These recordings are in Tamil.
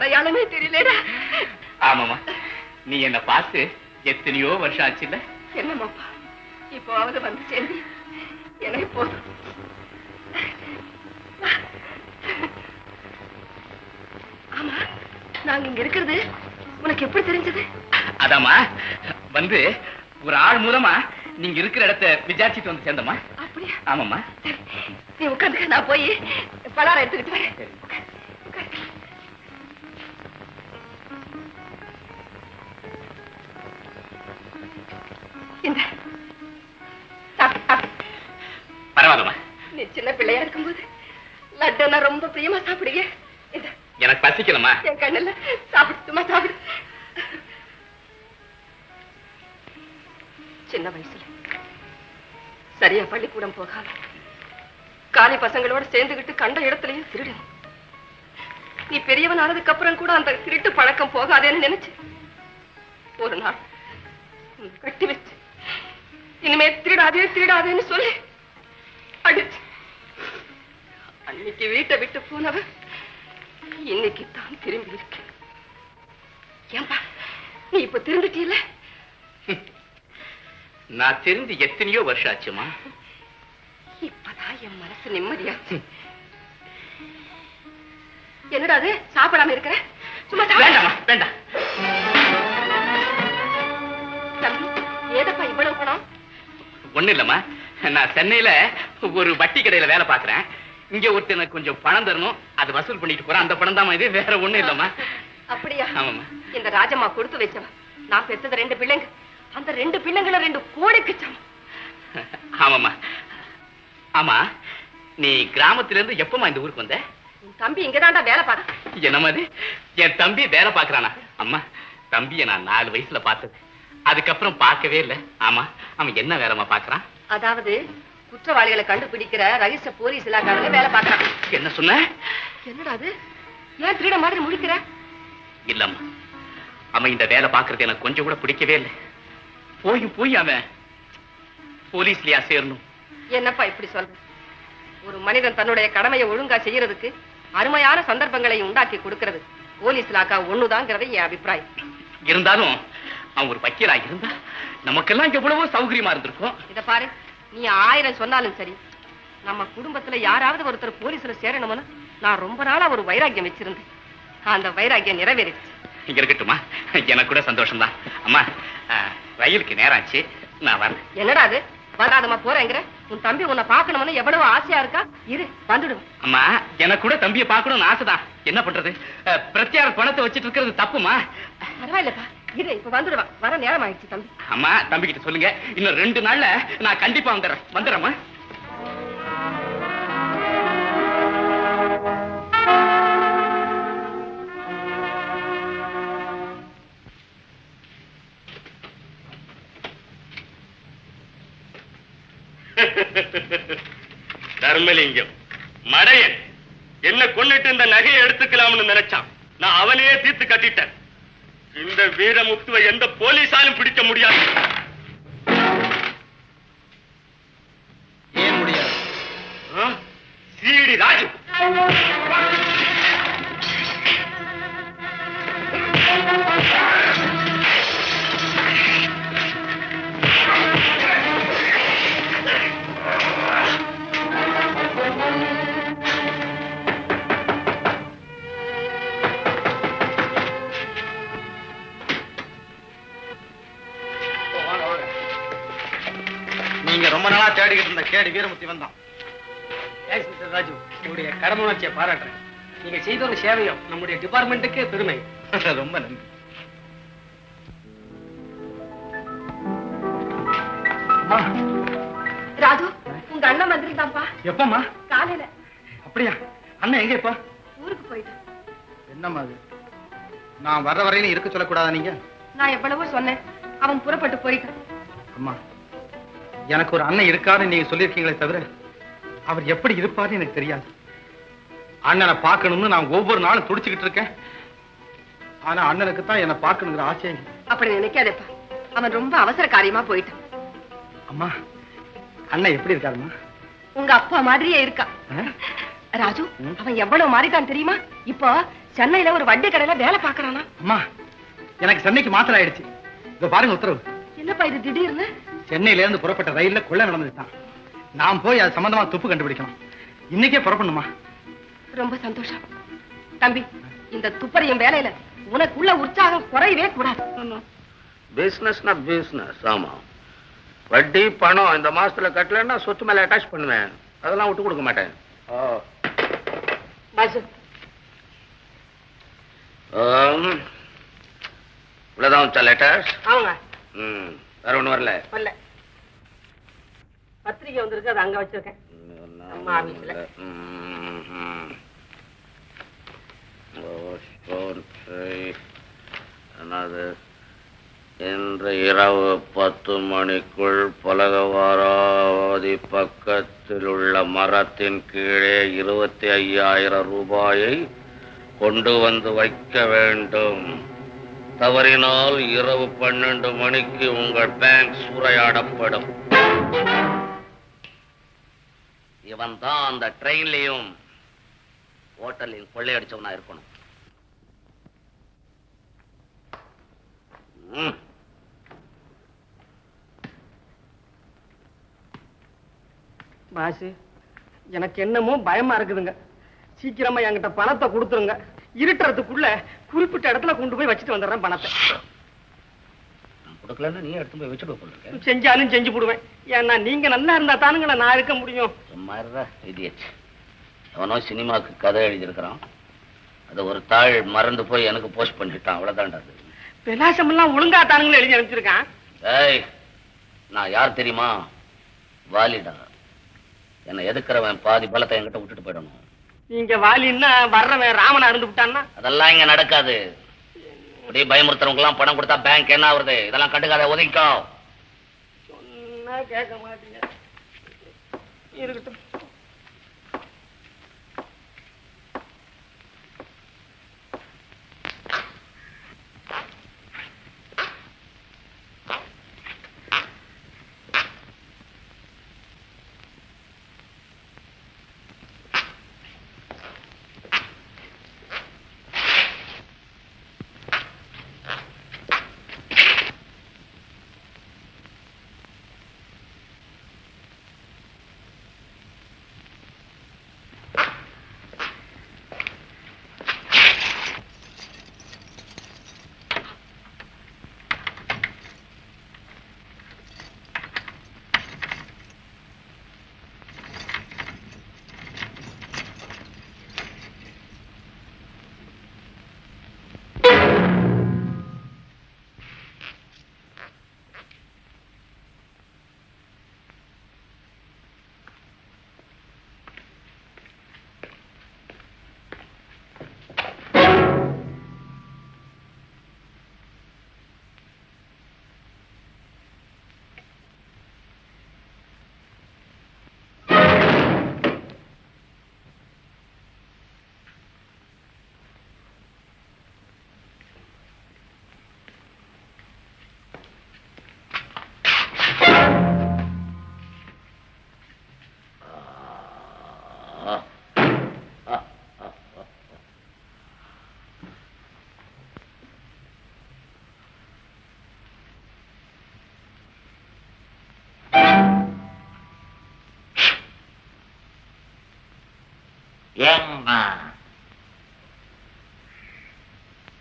அடையாளமே தெரியலடா. ஆமாமா, நீ என்ன பார்த்து எத்தனையோ வருஷம் ஆச்சு இல்ல? என்னமாப்பா இப்போவாவது வந்து சேர்ந்து எனக்கு போதும். ஆமா, நாங்க இங்க இருக்கிறது உனக்கு எப்படி தெரிஞ்சது? அதாமா வந்து ஒரு ஆள் மூலமா நீங்க இருக்கிற இடத்தை விசாரிச்சுட்டு வந்து சேர்ந்தமா. அப்படியா? ஆமாமா. நீ உட்காந்து, நான் போய் பலாரம் எடுத்துக்கிட்டு வரேன். இந்த பரவாயில்லமா. நீ சின்ன பிள்ளையா இருக்கும்போது லட்டுன்னா ரொம்ப பிரியமா சாப்பிடுங்க. எனக்கு பசிக்கலமா. என் கண்ணுல சாப்பிடுமா, சாப்பிடு. சின்ன வயசுல சரியா பள்ளிக்கூடம் போகாம காலி பசங்களோட சேர்ந்துகிட்டு கண்ட இடத்துலயும் திருடணும். நீ பெரியவன் ஆனதுக்கு அப்புறம் கூட அந்த திருட்டு பழக்கம் போகாதேன்னு நினைச்சு ஒரு நாள் கட்டி வச்சு இனிமே திருடாதே திருடாதேன்னு சொல்லி அடிச்சு அன்னைக்கு வீட்டை விட்டு போனவ இன்னைக்கு தான் திரும்பி இருக்கு. ஏன்பா நீ இப்ப திரும்பிட்டீல? நான் தெரிந்து எத்தனையோ வருஷம் ஆச்சுமா. இப்பதான் என் மனசு நிம்மதியாச்சு. என்னடா அது சாப்பிடாம இருக்கிற? சும்மா வேண்டாமா, வேண்டாம். தம்பி, ஏதப்பா இவ்வளவு பணம்? ஒண்ணு இல்லம்மா, நான் சென்னையில ஒரு வட்டி கடையில வேலை பாக்குறேன். இங்க ஒருத்தர் கொஞ்சம் பணம் தரணும், அது வசூல் பண்ணிட்டு போறேன். அந்த பணம் தான் இது, வேற ஒண்ணு இல்லம்மா. அப்படியா? ஆமாம்மா. இந்த ராஜம்மா கொடுத்து வச்சவ. நான் பெத்தது 2 பிள்ளைங்க. அந்த 2 பிள்ளைங்கள 2 கோடிக்கு சமம். ஆமாம்மா. ஆமா, நீ கிராமத்துல இருந்து எப்பமா இந்த ஊருக்கு வந்த? உன் தம்பி இங்கதான்டா வேலை பாக்க. என்ன மாதிரி என் தம்பி வேலை பாக்குறானா? அம்மா, தம்பிய நான் 4 வயசுல பார்த்தது, அதுக்கப்புறம் பார்க்கவே இல்லை. ஆமா, அவன் என்ன வேலைமா பாக்குறான்? அதாவது குற்றவாளிகளை கண்டுபிடிக்கிற ரகசிய போலீஸ் இலாக்காவில வேலை பாக்குறான். என்ன சொன்ன? என்னடா அது? ஏன் திருட மாதிரி முழிக்கிற? இல்லம்மா, அவன் இந்த வேலை பாக்குறது எனக்கு கொஞ்சம் கூட பிடிக்கவே இல்லை. போய் அவன் போலீஸ்லயா சேரணும்? என்னப்பா இப்படி சொல்ற? ஒரு மனிதன் தன்னுடைய கடமையை ஒழுங்கா செய்யறதுக்கு அருமையான சந்தர்ப்பங்களை உண்டாக்கி கொடுக்கிறது போலீஸ் இலாக்கா ஒண்ணுதாங்கிறது என் அபிப்பிராயம். இருந்தாலும் அவன் ஒரு வக்கீலா இருந்தா நமக்கெல்லாம் எவ்வளவோ சௌகரியமா இருந்திருக்கும். இத பாரு, நீ 1000 சொன்னாலும் சரி, நம்ம குடும்பத்துல யாராவது ஒருத்தர் போலீஸ்ல சேரணும்னு நான் ரொம்ப நாளா ஒரு வைராக்கியம் வச்சிருந்தேன். அந்த வைராக்கியம் நிறைவேறிடுச்சு. இங்க இருக்கட்டுமா, எனக்கு கூட சந்தோஷம் தான். அம்மா, ரயிலுக்கு நேரம் ஆச்சு, நான் வரேன். என்னடா அது வராதமா போறேங்கிற? உன் தம்பி உன்னை பாக்கணும்னு எவ்வளவு ஆசையா இருக்கா. இரு, வந்துடுவேன். அம்மா, எனக்கு கூட தம்பியை பார்க்கணும்னு ஆசைதான். என்ன பண்றது, பிரத்யார பணத்தை வச்சிட்டு இருக்கிறது தப்புமா? பரவாயில்லப்பா, இரு, இப்ப வந்துடுவா. வர நேரம் ஆயிடுச்சு தம்பி. அம்மா, தம்பி கிட்ட சொல்லுங்க, இன்னும் 2 நாள்ல நான் கண்டிப்பா வந்துடுறேம்மா. தர்மலிங்கம் மடையன் என்ன கொன்னிட்டு இந்த நகையை எடுத்துக்கலாம்னு நினைச்சான். நான் அவனையே தீர்த்து கட்டிட்டேன். இந்த வீரமுத்துவை எந்த போலீஸாலும் பிடிக்க முடியாது. ஏன் முடியாது? சிடி ராஜு நீங்க ரொம்ப நாளா தேடிக்கிட்டு இருந்த கேடி வீரமுத்தி வந்தான். ராஜு, உங்களுடைய கடமை உணர்ச்சியை பாராட்டுறேன். நீங்க செய்த ஒரு சேவையும் நம்முடைய டிபார்ட்மெண்ட்டுக்கு பெருமை. ரொம்ப நன்றி. ராஜு, உங்க அண்ணன் வந்திருந்தாப்பா. எப்பமா? காலையில. அப்படியா? அண்ணன் எங்க இப்ப? ஊருக்கு போயிட்டு. என்னம்மா அது? நான் வர்ற வரையிலும் இருக்க சொல்லக்கூடாதா நீங்க? நான் எவ்வளவோ சொன்னேன், அவன் புறப்பட்டு போயிட்டான். அம்மா, எனக்கு ஒரு அண்ணன் இருக்காருன்னு நீங்க சொல்லியிருக்கீங்களே தவிர அவர் எப்படி இருப்பாருன்னு எனக்கு தெரியாது. அண்ணனை பார்க்கணும்னு நான் ஒவ்வொரு நாளும் துடிச்சுக்கிட்டு இருக்கேன். ஆனா அண்ணனுக்கு தான் என்ன பார்க்கணுங்கிற ஆசை. அப்படி நினைக்காதேப்பா, அவன் ரொம்ப அவசர காரியமா போயிட்டான். அம்மா, அண்ணன் எப்படி இருக்காருமா? உங்க அப்பா மாதிரியே இருக்கா. ராஜு, அவன் எவ்வளவு மாறிட்டான் தெரியுமா? இப்போ சென்னையில ஒரு வட்டி கடையில வேலை பாக்குறானா? அம்மா, எனக்கு சென்னைக்கு மாத்திரம் ஆயிடுச்சு. இதோ பாருங்க உத்தரவு. என்னப்பா இது திடீர்னு? சென்னையில இருந்து புறப்பட்ட ரயில்ல கொள்ளை நடந்துட்டான். நான் போய் அது சம்பந்தமா துப்பு கண்டுபிடிக்கணும். இன்னைக்கே புறப்படணுமா? ரொம்ப சந்தோஷம் தம்பி. இந்த துப்பறியும் வேலையில உனக்குள்ள உற்சாகம் குறையவே கூடாது. பிசினஸ்னா பிசினஸ். ஆமா, வட்டி பணம் இந்த மாசத்துல கட்டலன்னா சொத்து மேல அட்டாச் பண்ணுவேன். அதெல்லாம் விட்டு கொடுக்க மாட்டேன். இவ்வளவுதான் வச்சா லெட்டர்ஸ்? அவங்க வேற ஒண்ணு வரல. வரல. பத்திரிகை வந்திருக்கு, அது அங்க வச்சிருக்கேன். அம்மா ஆபீஸ்ல. இன்று இரவு 10 மணிக்குள் பலகவாராவதி பக்கத்தில் உள்ள மரத்தின் கீழே 25,000 ரூபாயை கொண்டு வந்து வைக்க வேண்டும். தவறினால் இரவு 12 மணிக்கு உங்கள் பேங்க் சூறையாடப்படும். இவன் தான் அந்த ட்ரெயின்லயும் ஹோட்டலையும் கொள்ளையடிச்சவனா இருக்கணும். பாசு, எனக்கு என்னமோ பயமா இருக்குதுங்க. சீக்கிரமா என்கிட்ட பணத்தை கொடுத்துருங்க. இருட்டுறதுக்குள்ள குறிப்பிட்ட இடத்துல கொண்டு போய் வச்சுட்டு வந்துடுறேன் பணத்தை. கொடுக்கலன்னா நீ எடுத்து போய் வச்சுட்டு போடுங்க. செஞ்சாலும் செஞ்சு போடுவேன். ஏன்னா நீங்க நல்லா இருந்தா தானுங்களா நான் இருக்க முடியும். சும்மா இடியட். அவனோ சினிமாவுக்கு கதை எழுதியிருக்கிறான். அது ஒரு தாள் மறந்து போய் எனக்கு போஸ்ட் பண்ணிட்டான். அவ்வளவுதான்டா. விலாசம் எல்லாம் ஒழுங்கா தானுங்களும் எழுதி அனுப்பிச்சிருக்கான். ஏய், நான் யார் தெரியுமா? வாலிடா. என்னை எதுக்குறவன் பாதி பலத்தை என்கிட்ட விட்டுட்டு போயிடணும். நீங்க வாலின்னா வர்றவன் ராமனா இருந்து விட்டான்னா? அதெல்லாம் இங்க நடக்காது. அப்படியே பயமுறுத்துறவங்க எல்லாம் பணம் கொடுத்தா பேங்க் என்ன ஆகுறது? இதெல்லாம் கண்டுக்காத, ஒதுக்கோ. சொன்னா கேட்க மாட்டீங்க. இருக்கட்டும்.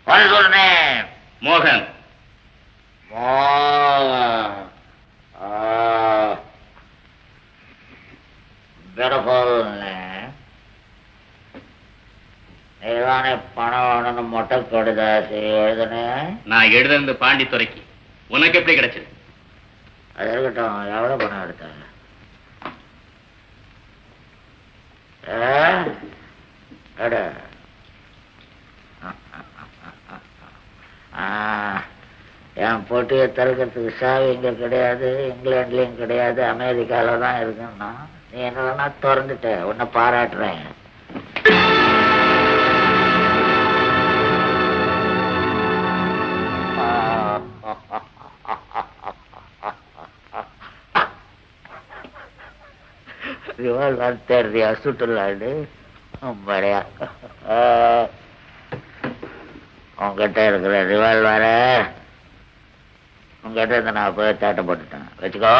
What is your name? Mohan. Mohan. Beautiful name. நீதானே பணம் வேணும்னு மொட்டை கடிதாசி எழுதுனேன். நான் எழுதுனது பாண்டித்துறைக்கு. உனக்கு எப்படி கிடைச்சது? அது இருக்கட்டும். எவ்வளவு பணம் எடுத்த? என் போட்டியை திறக்கிறதுக்கு சாவி இங்க கிடையாது, இங்கிலாந்துலயும் கிடையாது, அமெரிக்கால தான் இருக்குன்னா நீ என்ன திறந்துட்ட. உன்னை பாராட்டுறேன். ரிவால்வர் தேடுறியா? சுட்டுலாடு படையா. உங்ககிட்ட இருக்கிற ரிவால்வர உங்ககிட்ட இருந்து நான் போய் தேட்டை போட்டுட்டேன். வச்சுக்கோ.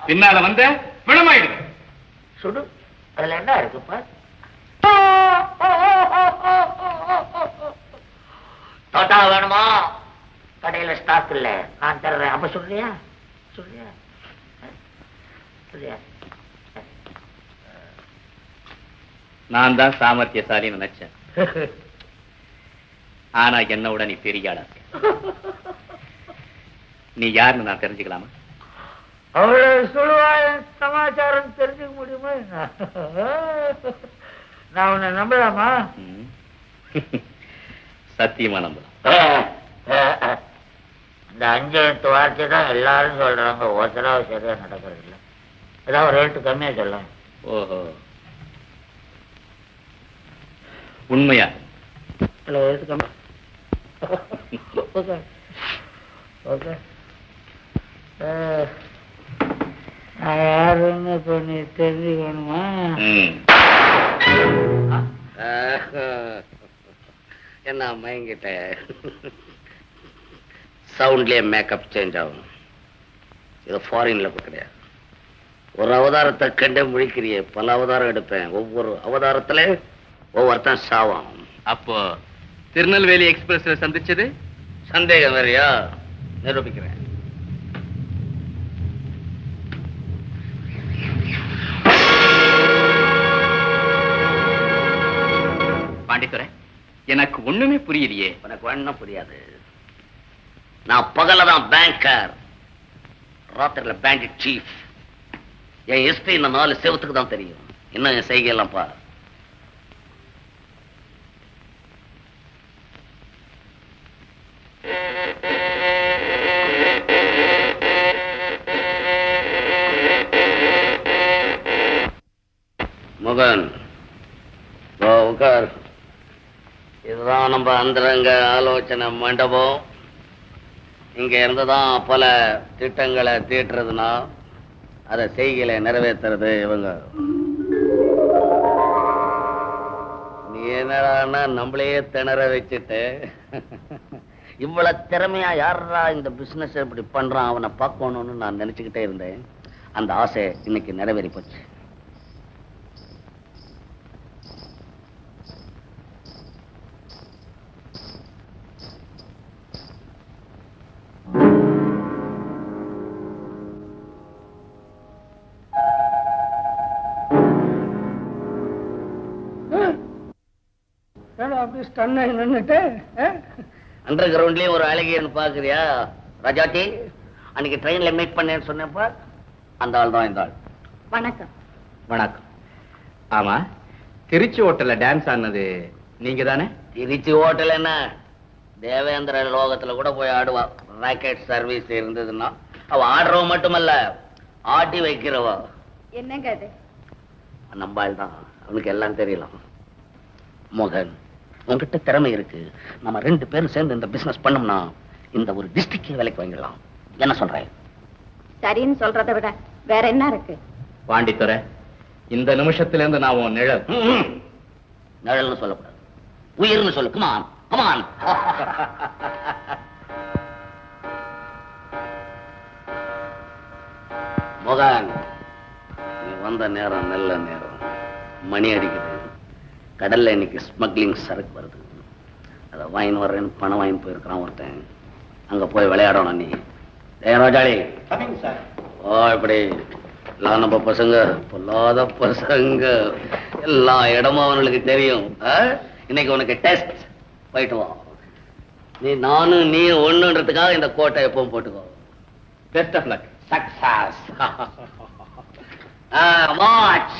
பின்னால வந்த பிணமாயிடு. சுடு. அதுல என்ன இருக்குப்பா? தோட்டா வேணுமா? கடையில ஸ்டாக் இல்ல, நான் தர்றேன். அப்ப சொல்றியா? சொல்றியா? சொல்றியா? நான் தான் சாமர்த்தியசாலி நினைச்சேன். ஆனா என்னோட நீ பெரிய ஆளா இருக்க. நீ யாருன்னு நான் தெரிஞ்சுக்கலாமா? அவ்வளவு சொல்லுவாய் சமாச்சாரம் தெரிஞ்சுக்க முடியுமா? நான் உன்னை நம்பலாமா? சத்தியமா நம்பலாம். இந்த 5 எழுத்து வார்த்தை தான் எல்லாரும் சொல்றாங்க. ஒருத்தராக சரியா நடக்கிறது இல்லை. ஏதாவது ஒரு ரேட்டு கம்மியா சொல்ல. ஓஹோ, உண்மையா? இல்லை, எழுத்து கம்மி. Okay okay. நான் யாருன்னு இப்போ நீ தெரிஞ்சுக்கணுமா? என்ன மயங்கிட்ட? சவுண்ட்லயே மேக்கப் சேஞ்ச் ஆகும். இது ஃபாரின்ல கிடையாது. ஒரு அவதாரத்தை கண்டே முழிக்கிறியே, பல அவதாரம் எடுப்பேன். ஒவ்வொரு அவதாரத்துல ஒவ்வொருத்தன் சாவான். அப்போ திருநெல்வேலி எக்ஸ்பிரஸ்ல சந்திச்சது சந்தேகம் வேறையா? நிரூபிக்கிறேன். பாண்டித்துரை, எனக்கு ஒண்ணுமே புரியலையே. உனக்கு ஒண்ணும் புரியாது. நான் பகலதான் பேங்கர், ராத்திரில பேண்டிட் சீஃப். என் ஹிஸ்டரி இந்த 4 செவத்துக்கு தான் தெரியும். இன்னும் என் செய்கையெல்லாம் பா. முகன், உட்கார். இதுதான் நம்ம அந்தரங்க ஆலோசனை மண்டபம். இங்க இருந்துதான் பல திட்டங்களை தீட்டுறதுனா அதை செய்கையில நிறைவேற்றுறது இவங்க. நீ என்னடான்னா நம்மளையே திணற வச்சுட்டு இவ்வளவு திறமையா யாரா இந்த பிசினஸ் இப்படி பண்றான் அவனை பார்க்கணும்னு நான் நினைச்சுக்கிட்டே இருந்தேன். அந்த ஆசை இன்னைக்கு நிறைவேறி போச்சு. அண்டர் கிரவுண்ட்லயே ஒரு அழகியன்னு பாக்குறியா ராஜாத்தி? அன்னைக்கு ட்ரெயின்ல மீட் பண்ணேன்னு சொன்னப்ப அந்த ஆள் தான் இந்த ஆள். வணக்கம். வணக்கம். ஆமா, திருச்சி ஹோட்டல்ல டான்ஸ் ஆனது நீங்க தானே? திருச்சி ஹோட்டல் என்ன, தேவேந்திர லோகத்துல கூட போய் ஆடுவா. ராக்கெட் சர்வீஸ் இருந்ததுன்னா அவ ஆடுறவ மட்டுமல்ல, ஆட்டி வைக்கிறவ. என்னங்க அது? நம்ம ஆள் தான், அவனுக்கு எல்லாம் தெரியலாம். மோகன், உங்ககிட்ட திறமை இருக்கு. நம்ம 2 பேரும் சேர்ந்து இந்த பிசினஸ் பண்ணோம்னா இந்த ஒரு டிஸ்ட்ரிக்ட் வேலைக்கு வாங்கிடலாம். என்ன சொல்றேன்? சரின்னு சொல்றதை விட வேற என்ன இருக்கு? பாண்டித்துரை, இந்த நிமிஷத்துல இருந்து நான் உன் நிழல். நிழல்னு சொல்லக்கூடாது, உயிர்னு சொல்லு. Come on come on. மோகன், நீ வந்த நேரம் நல்ல நேரம். மணி அடிக்குது. கடல்ல இன்னைக்கு ஸ்மக்லிங் சரக்கு வருது. அதை வாங்கின்னு வர்றேன்னு பணம் வாங்கி போயிருக்கிறான் ஒருத்தன். அங்க போய் விளையாடணும் நீ. ரோஜாளி, ஓ இப்படி எல்லாம் நம்ம பசங்க பொல்லாத பசங்க. எல்லா இடமும் அவனுக்கு தெரியும். இன்னைக்கு உனக்கு டெஸ்ட். போயிட்டு வா. நானும் நீ ஒண்ணுன்றதுக்காக இந்த கோட்டை எப்பவும் போட்டுக்கோ. Best of luck. Success. Watch.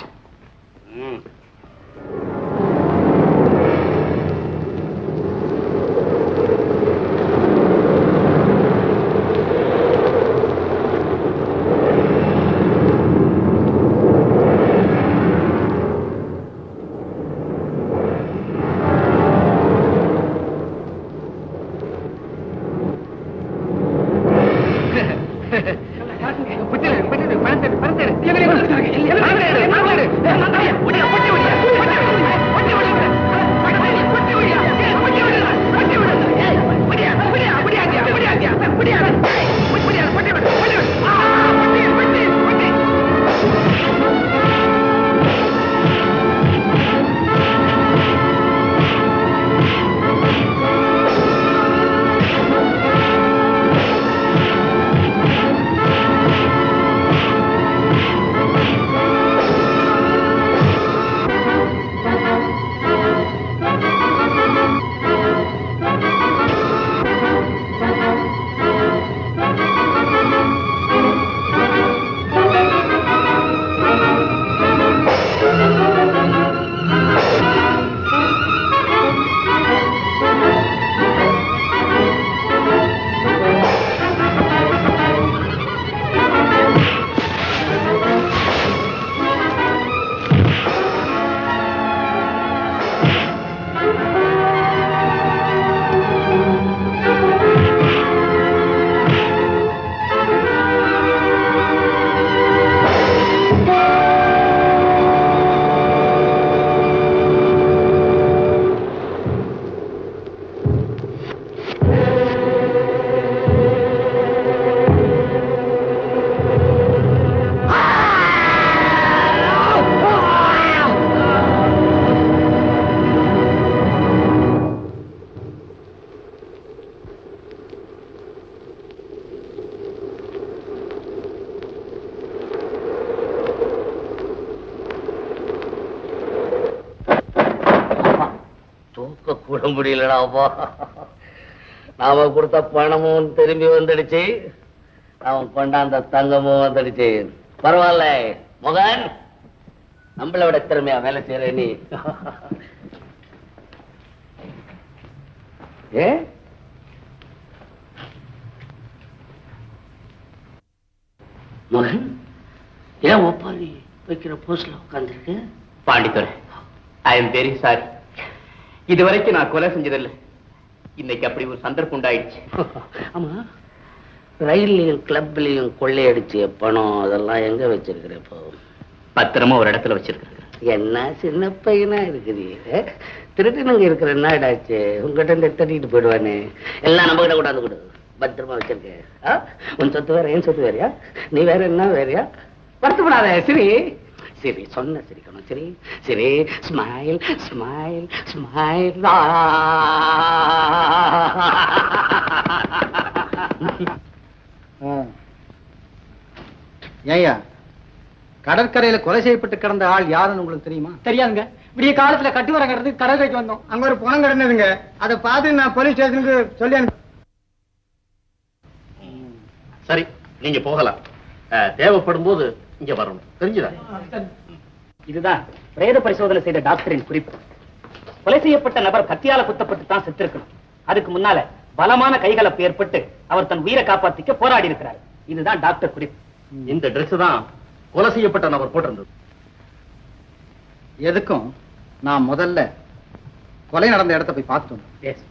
கூட முடியலடா அப்பா. நாம கொடுத்த பணமும் திரும்பி வந்துடுச்சு, அவன் கொண்டாந்த தங்கமும் வந்துடுச்சு. பரவாயில்ல மகன், நம்மளை விட திறமையா வேலை செய்யற நீ. ஏ மகன், ஏன் ஒப்பாரி வைக்கிற போஸ்ட்ல உட்கார்ந்துருக்கு? Pandithurai, I am very sorry. இதுவரைக்கும் நான் கொலை செஞ்சதில்லை. இன்னைக்கு அப்படி ஒரு சந்தர்ப்பம் உண்டாயிடுச்சு. ஆமா, ரயில்லையும் கிளப்லயும் கொள்ளையடிச்சு பணம் அதெல்லாம் எங்க வச்சிருக்கிற? இப்போ பத்திரமா ஒரு இடத்துல வச்சிருக்கிறேன். என்ன சின்ன பையனா இருக்கிறீங்க, திருட்டுனுங்க இருக்கிற என்னடாச்சு? உங்ககிட்ட இருந்து தட்டிட்டு போயிடுவானே, எல்லாம் நம்ம கிட்ட கூடாது கொடு, பத்திரமா வச்சிருக்கேன். உன் சொத்து வேற, என் சொத்து வேறையா? நீ வேற என்ன வேறையா? வருத்தப்படாத, சரி சரி, சொன்ன சிரிக்கணும். சரி சரி, ஸ்மைல் ஸ்மைல் ஸ்மைல். ஏய்யா, கடற்கரையில கொலை செய்யப்பட்டு கிடந்த ஆள் யாருன்னு உங்களுக்கு தெரியுமா? தெரியாதுங்க. விடிய காலத்துல கட்டு வர கிடந்து கடற்கரைக்கு வந்தோம். அங்க ஒரு பணம் கிடந்ததுங்க. அதை பார்த்து நான் போலீஸ் ஸ்டேஷனுக்கு சொல்லி சரி, நீங்க போகலாம். தேவைப்படும் போது இங்க வரணும், தெரிஞ்சுதா? இதுதான் பிரேத பரிசோதனை செய்த டாக்டரின் குறிப்பு. கொலை செய்யப்பட்ட நபர் கத்தியால குத்தப்பட்டு தான் செத்திருக்கணும். அதுக்கு முன்னால பலமான கைகலப்பு ஏற்பட்டு அவர் தன் உயிரை காப்பாத்திக்க போராடி இருக்கிறார். இதுதான் டாக்டர் குறிப்பு. இந்த Dress தான் கொலை செய்யப்பட்ட நபர் போட்டிருந்தது. எதுக்கும் நான் முதல்ல கொலை நடந்த இடத்தை போய் பார்த்துட்டு வந்தேன். எஸ்.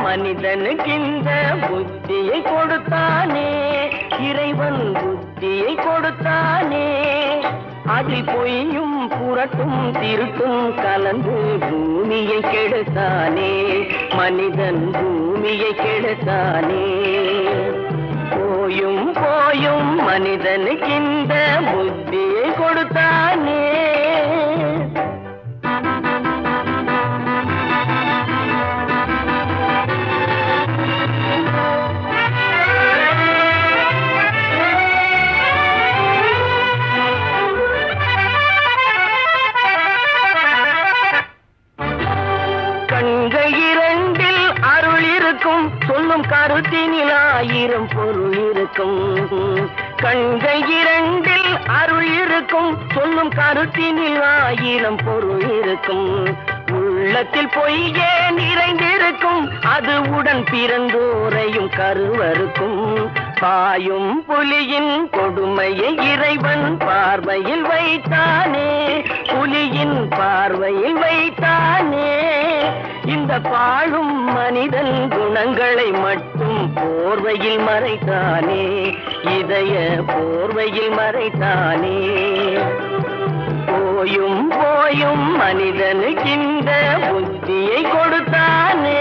மனிதனுக்கின்ற புத்தியை கொடுத்தானே, இறைவன் புத்தியை கொடுத்தானே. அதில் பொய்யும் புரட்டும் திருட்டும் கலந்து பூமியை கெடுத்தானே, மனிதன் பூமியை கெடுத்தானே. போயும் போயும் மனிதனுக்கின்ற புத்தியை கொடுத்தானே. கருத்தினில் 1000 பொருள் இருக்கும். கண்கள் 2 அருள் இருக்கும். சொல்லும் கருத்தினில் 1000 பொருள் இருக்கும். உள்ளத்தில் பொய்யே நிறைந்திருக்கும். அது உடன் பிறந்தோரையும் கருவருக்கும். பாயும் புலியின் கொடுமையை இறைவன் பார்வையில் வைத்தானே. புலியின் பார்வையில் வைத்தானே. இந்த பாழும் மனிதன் குணங்களை மட்டும் போர்வையில் மறைத்தானே. இதய போர்வையில் மறைத்தானே. போயும் போயும் மனிதனுக்கு இந்த புத்தியை கொடுத்தானே.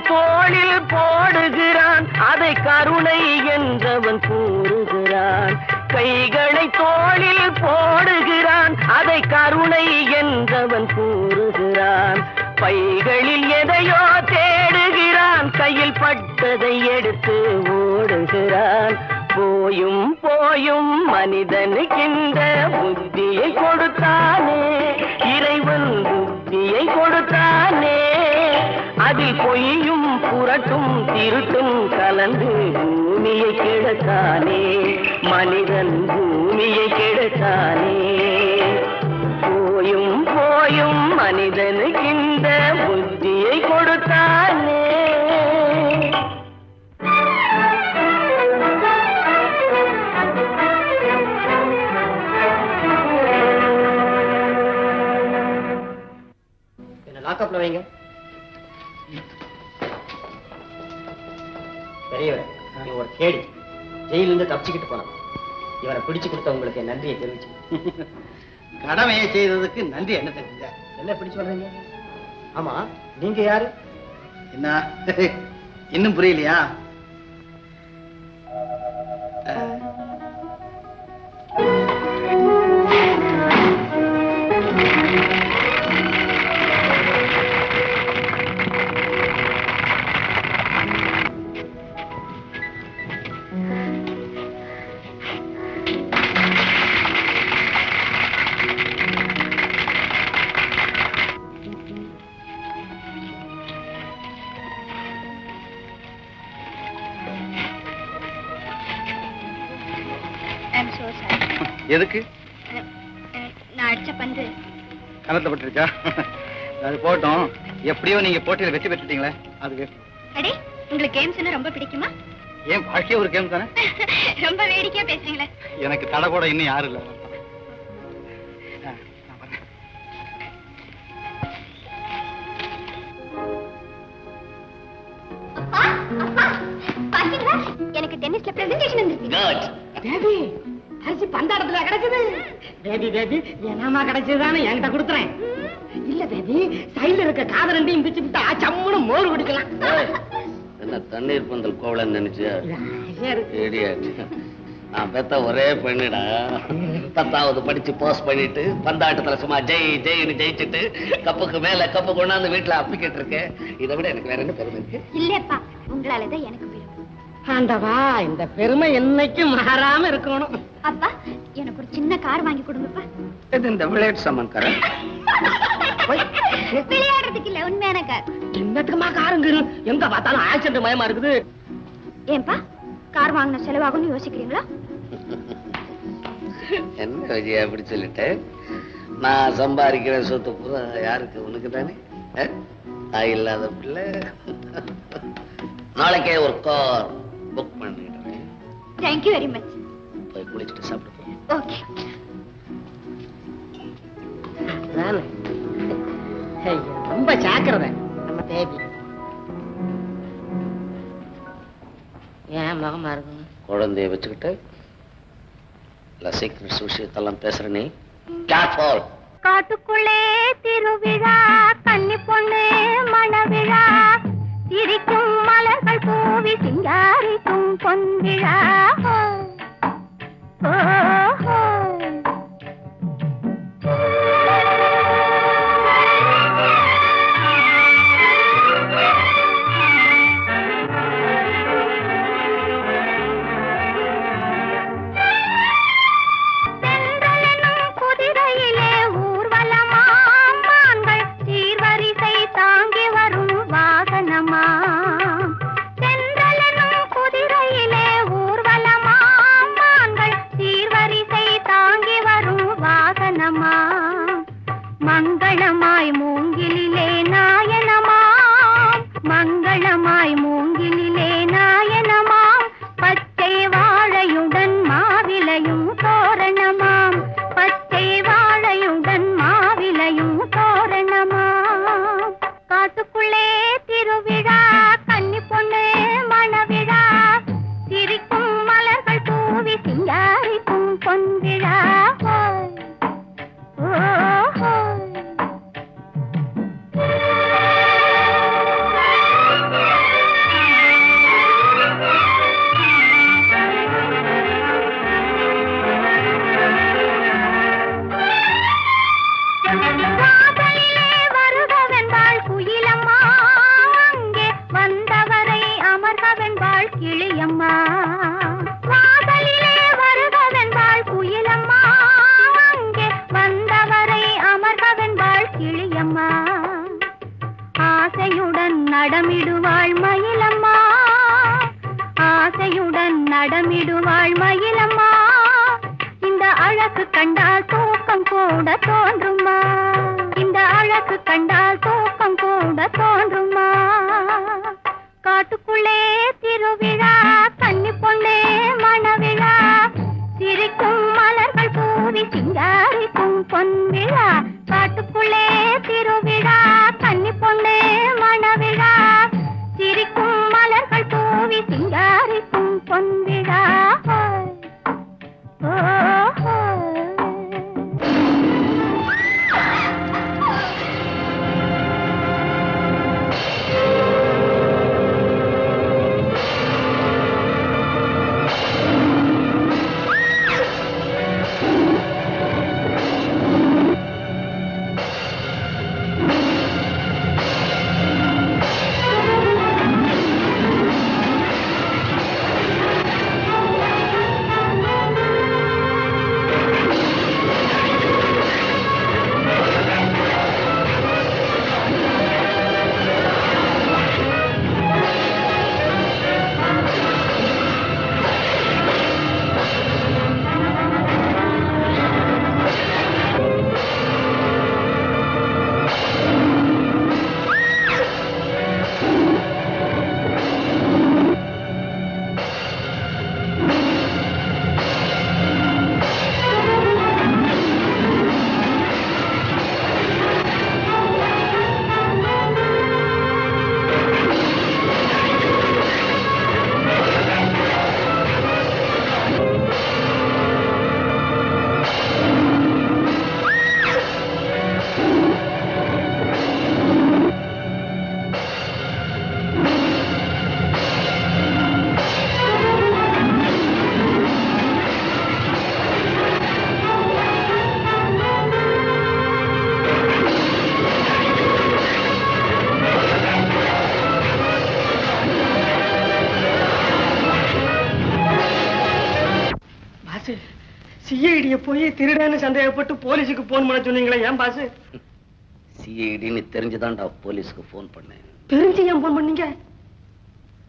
தோளில் போடுகிறான். அதை கருணை என்றவன் கூறுகிறான். கைகளை தோளில் போடுகிறான். அதை கருணை என்றவன் கூறுகிறான். பைகளில் எதையோ தேடுகிறான். கையில் பட்டதை எடுத்து ஓடுகிறான். போயும் போயும் மனிதனுக்கின்ற புத்தியை கொடுத்தானே. இறைவன் புத்தியை கொடுத்தானே. அதில் பொய்யும் புரட்டும் திருட்டும் கலந்து பூமியை கெடுத்தானே. மனிதன் பூமியை கெடுத்தானே. போயும் போயும் மனிதனுக்கு இந்த புத்தியை கொடுத்தானே. என்ன லாக்அப்ல வைங்க. பெரியவர், நீ ஒரு கேடி ஜெயிலிருந்து தப்பிச்சுக்கிட்டு போனான். இவரை பிடிச்சு கொடுத்த உங்களுக்கு என் நன்றியை தெரிவிச்சு. கடமையை செய்ததுக்கு நன்றி என்ன தெரிஞ்ச? என்ன பிடிச்சு சொல்றீங்க? ஆமா, நீங்க யாரு? என்ன இன்னும் புரியலையா? எதுக்கு? நான் அடிச்ச பந்து கணத்துல பட்டுருச்சா? அது போட்டோம். எப்படியோ நீங்க போட்டியில வெற்றி பெற்றுட்டீங்களே, அது அடே, உங்களுக்கு கேம்ஸ்னா ரொம்ப பிடிக்குமா? ஏன் வாழ்க்கையே ஒரு கேம் தானே? ரொம்ப வேடிக்கையா பேசுறீங்களே. எனக்கு தடை கூட இன்னும் யாரும் இல்ல. அப்பா, அப்பா, பாத்தீங்களா? எனக்கு டென்னிஸ்ல பிரசன்டேஷன் வந்திருக்கு. பேபி, அரிசி பந்தாடத்துல கிடைச்சது. பேபி பேபி, என்னமா கிடைச்சதுதானே என்கிட்ட கொடுத்துறேன். இல்ல பேபி, சைடுல இருக்க காத ரெண்டையும் பிச்சு விட்டா சம்முன்னு மோர் குடிக்கலாம். என்ன தண்ணீர் பந்தல் கோவலன்னு நினைச்சியா? நான் பெத்த ஒரே பெண்ணுடா. 10வது படிச்சு போஸ்ட் பண்ணிட்டு பந்தாட்டத்துல சும்மா ஜெய் ஜெயின்னு ஜெயிச்சுட்டு கப்புக்கு மேல கப்பு கொண்டாந்து வீட்டுல அப்பிக்கிட்டு இருக்கேன். இதை விட எனக்கு வேற என்ன பெருமை இருக்கு? இல்லப்பா, உங்களாலதான் எனக்கு பெருமை. ஆண்டவா, இந்த பெருமை என்னைக்கும் மாறாம இருக்கணும். அப்பா, எனக்கு ஒரு சின்ன கார் வாங்கி கொடுங்கப்பா. இது இந்த விளையாட்டு சாமான் கார? விளையாடுறதுக்கு இல்ல, உண்மையான கார். என்னத்துக்குமா காருங்க? எங்க பார்த்தாலும் ஆக்சிடென்ட் மயமா இருக்குது. ஏன்பா, கார் வாங்கின செலவாகும்னு யோசிக்கிறீங்களா? என்ன விஜயா அப்படி சொல்லிட்டு? நான் சம்பாதிக்கிற சொத்து பூரா யாருக்கு? உனக்கு தானே. இல்லாத பிள்ளை. நாளைக்கே ஒரு கார் புக் பண்ணிடுறேன். Thank you very much. போய் குளிச்சுட்டு சாப்பிடுவோம். ஓகே. ரொம்ப ஜாக்கிரதை நம்ம தேவி. ஏன் முகமா இருக்கு? குழந்தைய வச்சுக்கிட்டு சீக்கிரட் விஷயத்தெல்லாம் பேசுற நீ. கேர்ஃபுல். காட்டுக்குள்ளே திருவிழா, கன்னி பொண்ணு மணவிழா, சிரிக்கும் மலர்கள் பூவி சிங்காரிக்கும் பொன்விழா. மங்களமாய் மூங்கிலே நாயனமாம், மங்களமாய் மூங்கிலே நாயனமாம், பச்சை வாழையுடன் மாவிலையும் தோரணமாம், பச்சை வாழையுடன் மாவிலையும் தோரணமாம். காட்டுக்குள்ளே திருவிழா, கன்னி பொண்ணு மணவிழா, சிரிக்கும் மலர்கள் தூவி சிங்காரிக்கும் பொன்விழா. கிளியம்மா வாசலிலே வருகவென்பாள் குயிலம்மா, அங்கே வந்தவரை அமர்கவென்பாள் கிளியம்மா. ஆசையுடன் நடமிடுவாள் மயிலம்மா, ஆசையுடன் நடமிடுவாள் மயிலம்மா. இந்த அழகு கண்டால் தூக்கம் கூட தோன்றுமா, இந்த அழகு கண்டால் தூக்கம் கூட தோன்றுமா. காட்டுக்குள்ளே திருவிழா, கன்னி பொண்ணே மணவிழா, சிரிக்கும் மலர்கள் பூவி சிங்காரிக்கும் பொன்விழா. காட்டுக்குள்ளே திருவிழா, கன்னி பொண்ணே மணவிழா, சிரிக்கும் மலர்கள் பூவி சிங்காரிக்கும் பொன்விழா. சிஐடியை போய் திருடன்னு சந்தேகப்பட்டு போலீஸுக்கு போன் பண்ண சொன்னீங்களே, ஏன் பாசு? சிஐடின்னு தெரிஞ்சுதான்டா போலீஸுக்கு போன் பண்ணேன். தெரிஞ்சு ஏன் போன் பண்ணீங்க?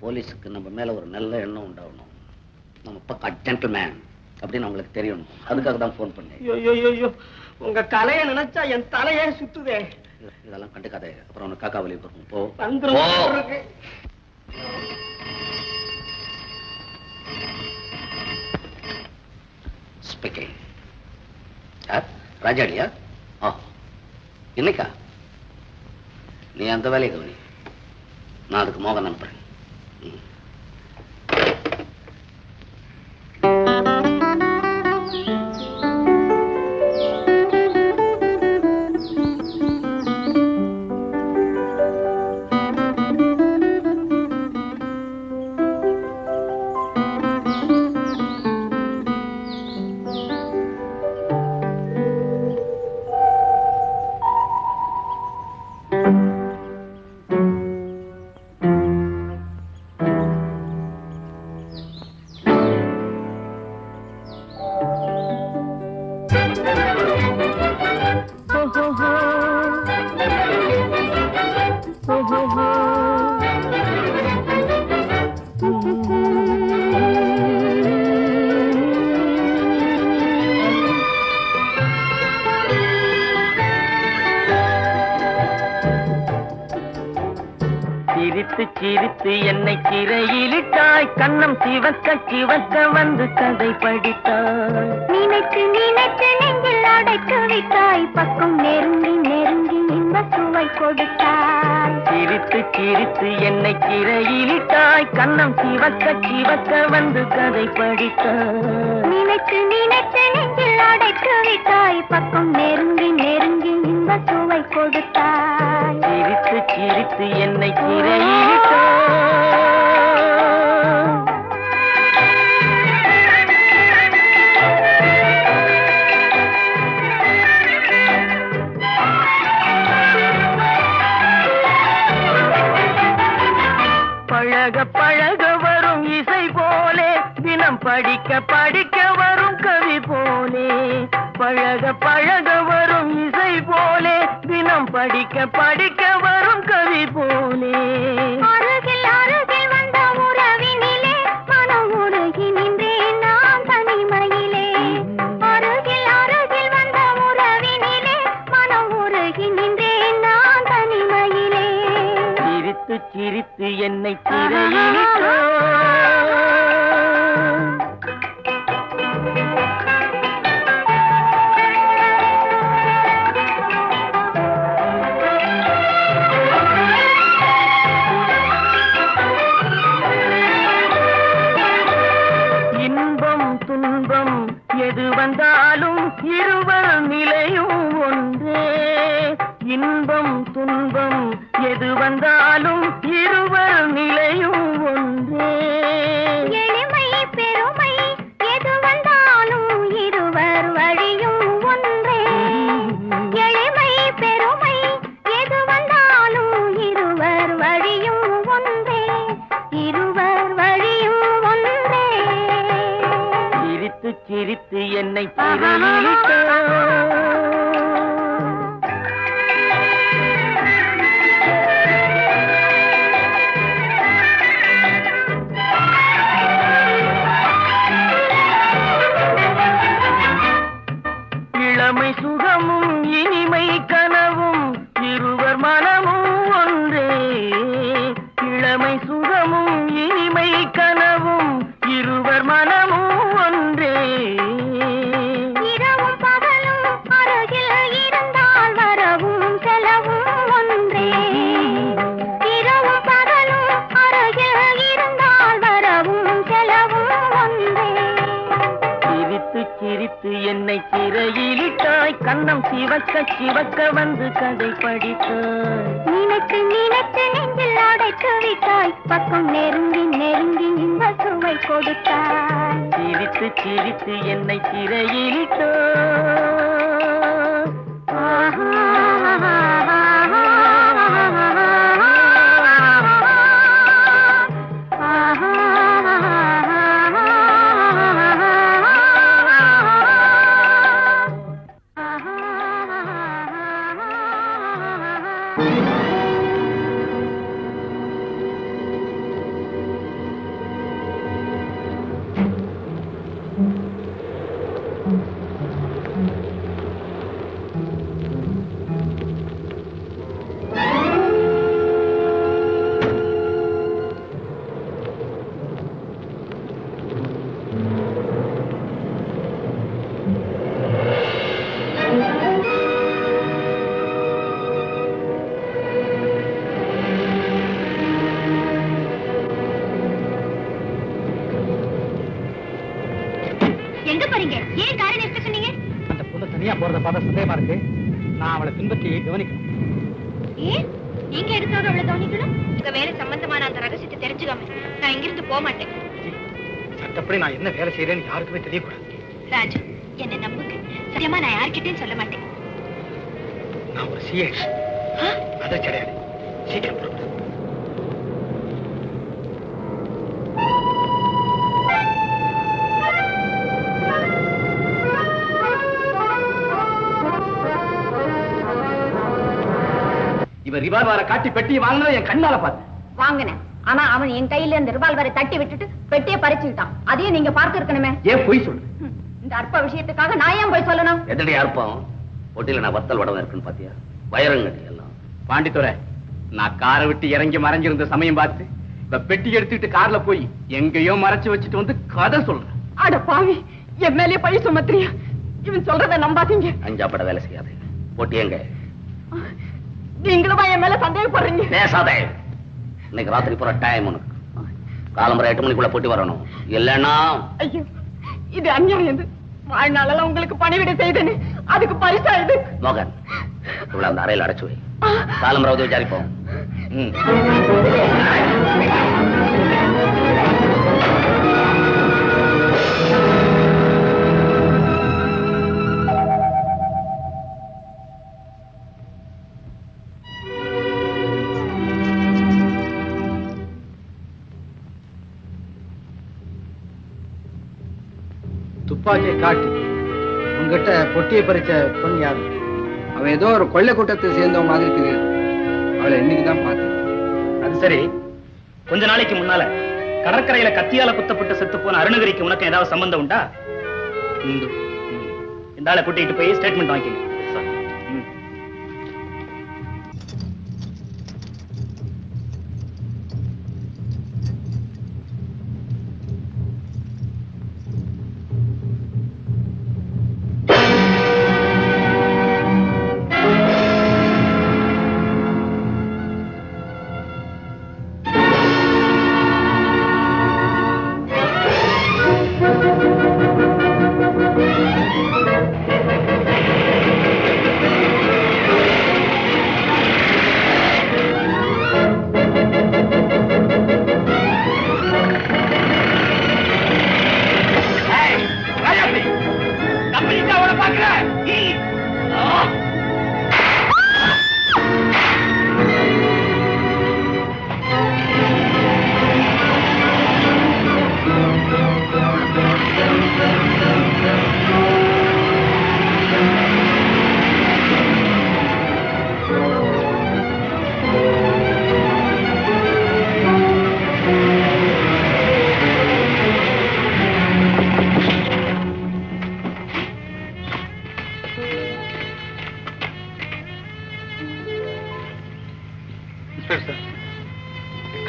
போலீஸுக்கு நம்ம மேல ஒரு நல்ல எண்ணம் உண்டாகணும், நம்ம பக்கா ஜென்டில்மேன் அப்படின்னு அவங்களுக்கு தெரியணும். அதுக்காக தான் போன் பண்ணேன். ஐயோ, உங்க கலையை நினைச்சா என் தலையே சுத்துதே. இதெல்லாம் கண்டுக்காதே, அப்புறம் அவனுக்கு காக்கா வலி இருக்கும். போ. ஸ்பீக்கிங். ராஜாடியா? இன்னைக்கா? நீ அந்த வேலையை கவனி, நான் அதுக்கு மோகன் அனுப்புறேன். சிரித்து என்னை சிறையிலிட்டாய் கண்ணம் சிவக்க சிவக்க வந்து கதை படித்தாய் நினைத்து நினைத்து நெஞ்சில் அடைத்து விட்டாய் பக்கம் நெருங்கி நெருங்கி இன்ப சுவை கொடுத்தாய் சிரித்து சிரித்து என்னை சிறையிலிட்டாய் கண்ணம் சிவக்க சிவக்க வந்து கதை படித்தாய் நினைத்து நினைத்து நெஞ்சில் அடைத்து விட்டாய் பக்கம் நெருங்கி நெருங்கி இன்ப சுவை கொடுத்தாய் சிரித்து சிரித்து என்னை சிறையிலிட்டாய் பழக பழக வரும் இசை போலே தினம் படிக்க படிக்க வரும் கவி போலே பழக பழக வரும் இசை போலே தினம் படிக்க படிக்க வரும் கவி போலே அருகில் அருகில் வந்த உறவினிலே மனம் உருகி நின்றேன் நான் தனிமையிலே அருகில் அருகில் வந்த உறவினிலே மனம் உருகி நின்றேன் நான் தனிமையிலே சிரித்து சிரித்து என்னை சிறையிலிட்டாய் இன்பம் துன்பம் எது வந்தாலும் இருவர் நிலையும் ஒன்றே இன்பம் துன்பம் எது வந்தாலும் இருவர் நிலையும் ஒன்றே எளிமை பெருமை எது வந்தாலும் இருவர் வழியும் ஒன்றே எளிமை பெருமை எது வந்தாலும் இருவர் வழியும் ஒன்றே இருவர் வழியும் ஒன்றே சிரித்து சிரித்து என்னை சிறையிலிட்டாய் இளமை சுகமும் இனிமை கனவும் இருவர் மனமும் ஒன்றே இளமை சுகமும் இனிமை கனவும் இருவர் மனமும் ஒன்றே இரவும் பகலும் அருகில் இருந்தால் வரவும் செலவும் ஒன்றே இரவும் பகலும் அருகில் இருந்தால் வரவும் செலவும் ஒன்றே சிரித்து சிரித்து என்னை சிறையிலிட்டாய் கண்ணம் சிவக்க சிவக்க வந்து கதை படித்தாய் நினைத்து நினைத்து நெஞ்சில் அடைத்து விட்டாய் பக்கம் நெருங்கி நெருங்கி இன்ப சுவை கொடுத்தாய் சிரித்து சிரித்து என்னை சிறையிலிட்டாய் எங்க போறீங்க ஏன் காரை நிறுத்த சொன்னீங்க அந்த பொண்ணு தனியா போறத பார்த்தா சந்தேகமா இருக்கு நான் அவளை பின்பற்றி கவனிக்கணும் ஏன் நீங்க எடுத்தோட அவ்வளவு கவனிக்கணும் உங்க வேலை சம்பந்தமான அந்த ரகசியத்தை தெரிஞ்சுக்காம நான் இங்கிருந்து போக மாட்டேன் சட்டப்படி நான் என்ன வேலை செய்யறேன்னு யாருக்குமே தெரியக்கூடாது ராஜு என்ன நம்புங்க சத்தியமா நான் யார்கிட்டயும் சொல்ல மாட்டேன் நான் ஒரு சிஎஸ் அதிர்ச்சி அடையாது சீக்கிரம் புறப்படு. இவர் ரிவால்வரை காட்டி பெட்டியை வாங்கினதை என் கண்ணால பார்த்தேன். வாங்கினேன். ஆனா அவன் என் கையில இந்த ரிவால்வரை தட்டி விட்டுட்டு பெட்டியை பறிச்சுக்கிட்டான். அதையும் நீங்க பார்த்து இருக்கணுமே. ஏன் பொய் சொல்லு? இந்த அற்ப விஷயத்துக்காக நான் ஏன் போய் சொல்லணும்? எதடி அற்பம்? பொட்டியில நான் வத்தல் வடவை இருக்குன்னு பாத்தியா? வைரங்கடி எல்லாம். பாண்டித்துறை, நான் காரை விட்டு இறங்கி மறைஞ்சிருந்த சமயம் பார்த்து இப்ப பெட்டி எடுத்துக்கிட்டு கார்ல போய் எங்கேயோ மறைச்சு வச்சுட்டு வந்து கதை சொல்றேன். அட பாவி, என் மேலே பழி சுமத்துறியா? இவன் சொல்றத நம்பாதீங்க. அஞ்சாப்பட வேலை செய்யாது. போட்டி எங்க? நீங்களுமா என் மேல சந்தேகப்படுறீங்க? பேசாதே. இன்னைக்கு ராத்திரி போற டைம் உனக்கு. காலம்பரை 8 மணிக்குள்ள போட்டி வரணும். இல்லன்னா ஐயோ, இது அநியாயம். வாழ்நாளெல்லாம் உங்களுக்கு பணிவிடை செய்தேன்னு அதுக்கு பரிசா இது? மோகன், இவ்வளவு அந்த அறையில் அடைச்சு வை. காலம்பரை வந்து விசாரிப்போம். துப்பாக்கியை காட்டி உங்ககிட்ட பொட்டியை பறிச்ச பொண்ணு யாரு? அவன் ஏதோ ஒரு கொள்ளை கூட்டத்தை சேர்ந்தவன் மாதிரி தெரியுது. அவளை இன்னைக்குதான் பார்த்தேன். அது சரி, கொஞ்ச நாளைக்கு முன்னால கடற்கரையில கத்தியால குத்தப்பட்டு செத்து போன அருணகிரிக்கு உனக்கு ஏதாவது சம்பந்தம் உண்டா? இந்த ஆளை கூட்டிட்டு போய் ஸ்டேட்மெண்ட் வாங்கிக்கங்க.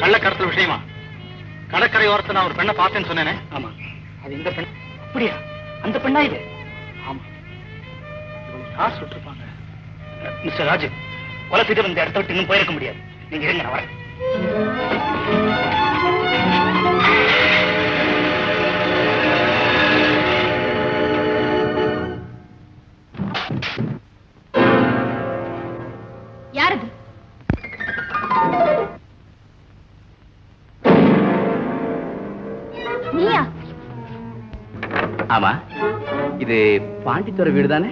கள்ளக்கடத்தல் விஷயமா? கடற்கரை ஓரத்தை நான் ஒரு பெண்ணை பார்த்தேன்னு சொன்னேனே. ஆமா, அது இந்த பெண். அப்படியா? அந்த பெண்ணா இது? ஆமா. யார் சுட்டிருப்பாங்க? மிஸ்டர் ராஜு, கொலை செய்து இந்த இடத்த விட்டு இன்னும் போயிருக்க முடியாது. நீங்க இருங்க, நான் வரேன். யாரது? நீயா? ஆமா, இது பாண்டித்துறை வீடு தானே?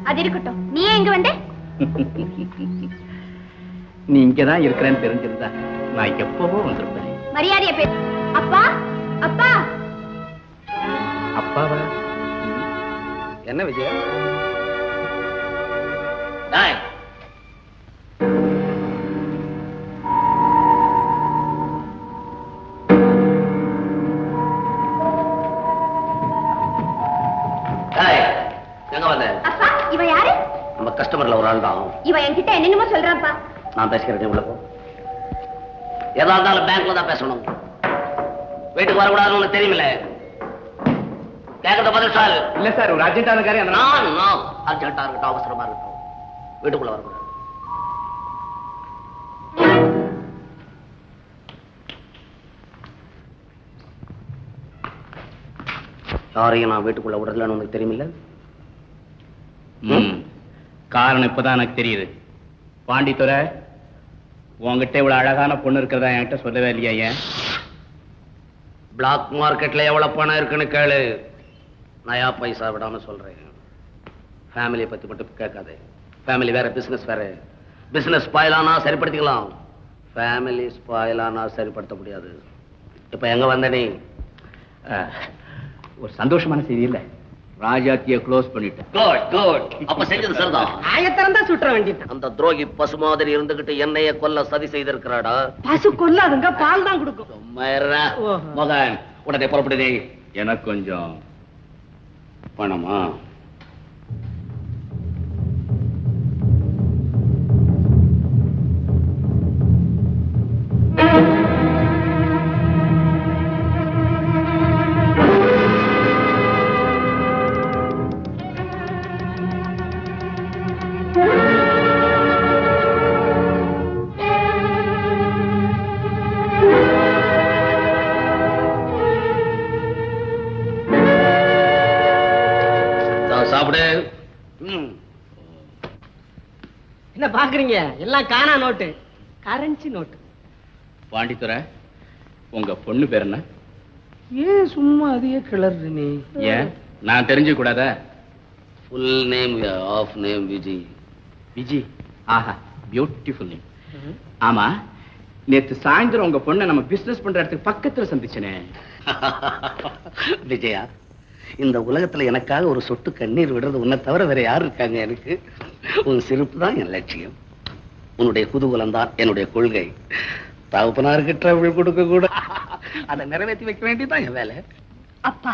அது இருக்கட்டும், நீ எங்க வந்த? நீ இங்கதான் இருக்கிறேன்னு தெரிஞ்சிருந்தா நான் எப்பவோ வந்திருப்பேன். மரியாதைய பேசு. அப்பா, அப்பா. அப்பாவா? என்ன விஜயா? எங்க வந்த? அப்பா, இவன் யாரு? நம்ம கஸ்டமர்ல ஒரு ஆள் தான். இவன் என்கிட்ட என்னென்னமோ சொல்றான்ப்பா. நான் பேசுகிறேன், உள்ள போ. எதா இருந்தாலும் பேங்க்ல தான் பேசணும். வீட்டுக்கு வரக்கூடாதுன்னு உனக்கு தெரியுமில்ல? கேட்கறத பதில் சார். இல்ல சார், ஒரு அர்ஜென்டான காரியம். நான் அர்ஜென்டா இருக்கட்டும், அவசரமா இருக்கட்டும், வீட்டுக்குள்ள வரக்கூடாது. யாரையும் நான் வீட்டுக்குள்ள விடலன்னு உனக்கு தெரியுமில்ல? காரணம் இப்பதான் எனக்கு தெரியுது. பாண்டித்துறை, உங்ககிட்ட இவ்வளவு அழகான பொண்ணு இருக்கிறதா என்கிட்ட சொல்லவே இல்லையா? ஏன்? பிளாக் மார்க்கெட்ல எவ்வளவு பணம் இருக்குன்னு கேளு. நயா பைசா விடாம சொல்றேன். ஃபேமிலியை பத்தி மட்டும் கேட்காது. ஃபேமிலி வேற, பிசினஸ் வேற. பிசினஸ் ஸ்பாயில் ஆனா சரிப்படுத்திக்கலாம், ஃபேமிலி ஸ்பாயில் ஆனா சரிப்படுத்த முடியாது. இப்ப எங்க வந்த நீ? ஒரு சந்தோஷமான செய்தி இல்ல, ராஜாத்திய க்ளோஸ் பண்ணிட்டேன். Good good. அப்ப செஞ்சது சரிதான். ஆயத்தரம் தான் சுற்ற வேண்டியது. அந்த துரோகி பசு மாதிரி இருந்துகிட்டு என்னைய கொல்ல சதி செய்திருக்கிறாடா. பசு கொல்லாதுங்க, பால் தான் கொடுக்கும். மகன், உடனே புறப்படுதே. எனக்கு கொஞ்சம் பணமா? சாப்பிடு. என்ன பாக்குறீங்க? எல்லாம் காணா நோட்டு, கரன்சி நோட்டு. பாண்டித்துரை, உங்க பொண்ணு பேர் என்ன? ஏன் சும்மா அதையே கிளறு நீ? ஏன் நான் தெரிஞ்சுக்க கூடாதா? Full name of name Viji. Viji? ஆஹா, பியூட்டிஃபுல் நேம். ஆமா, நேத்து சாயந்தரம் உங்க பொண்ணை நம்ம பிசினஸ் பண்ற இடத்துக்கு பக்கத்துல சந்திச்சனே. விஜயா, இந்த உலகத்துல எனக்காக ஒரு சொட்டு கண்ணீர் விடுறது உன்னை தவிர வேற யாரு இருக்காங்க எனக்கு? உன் சிரிப்பு தான் என் லட்சியம், உன்னுடைய குதூகலம் தான் என்னுடைய கொள்கை. தகப்பனாருக்கு ட்ரபிள் கொடுக்க கூட அதை நிறைவேற்றி வைக்க வேண்டியதான் என் வேலை. அப்பா,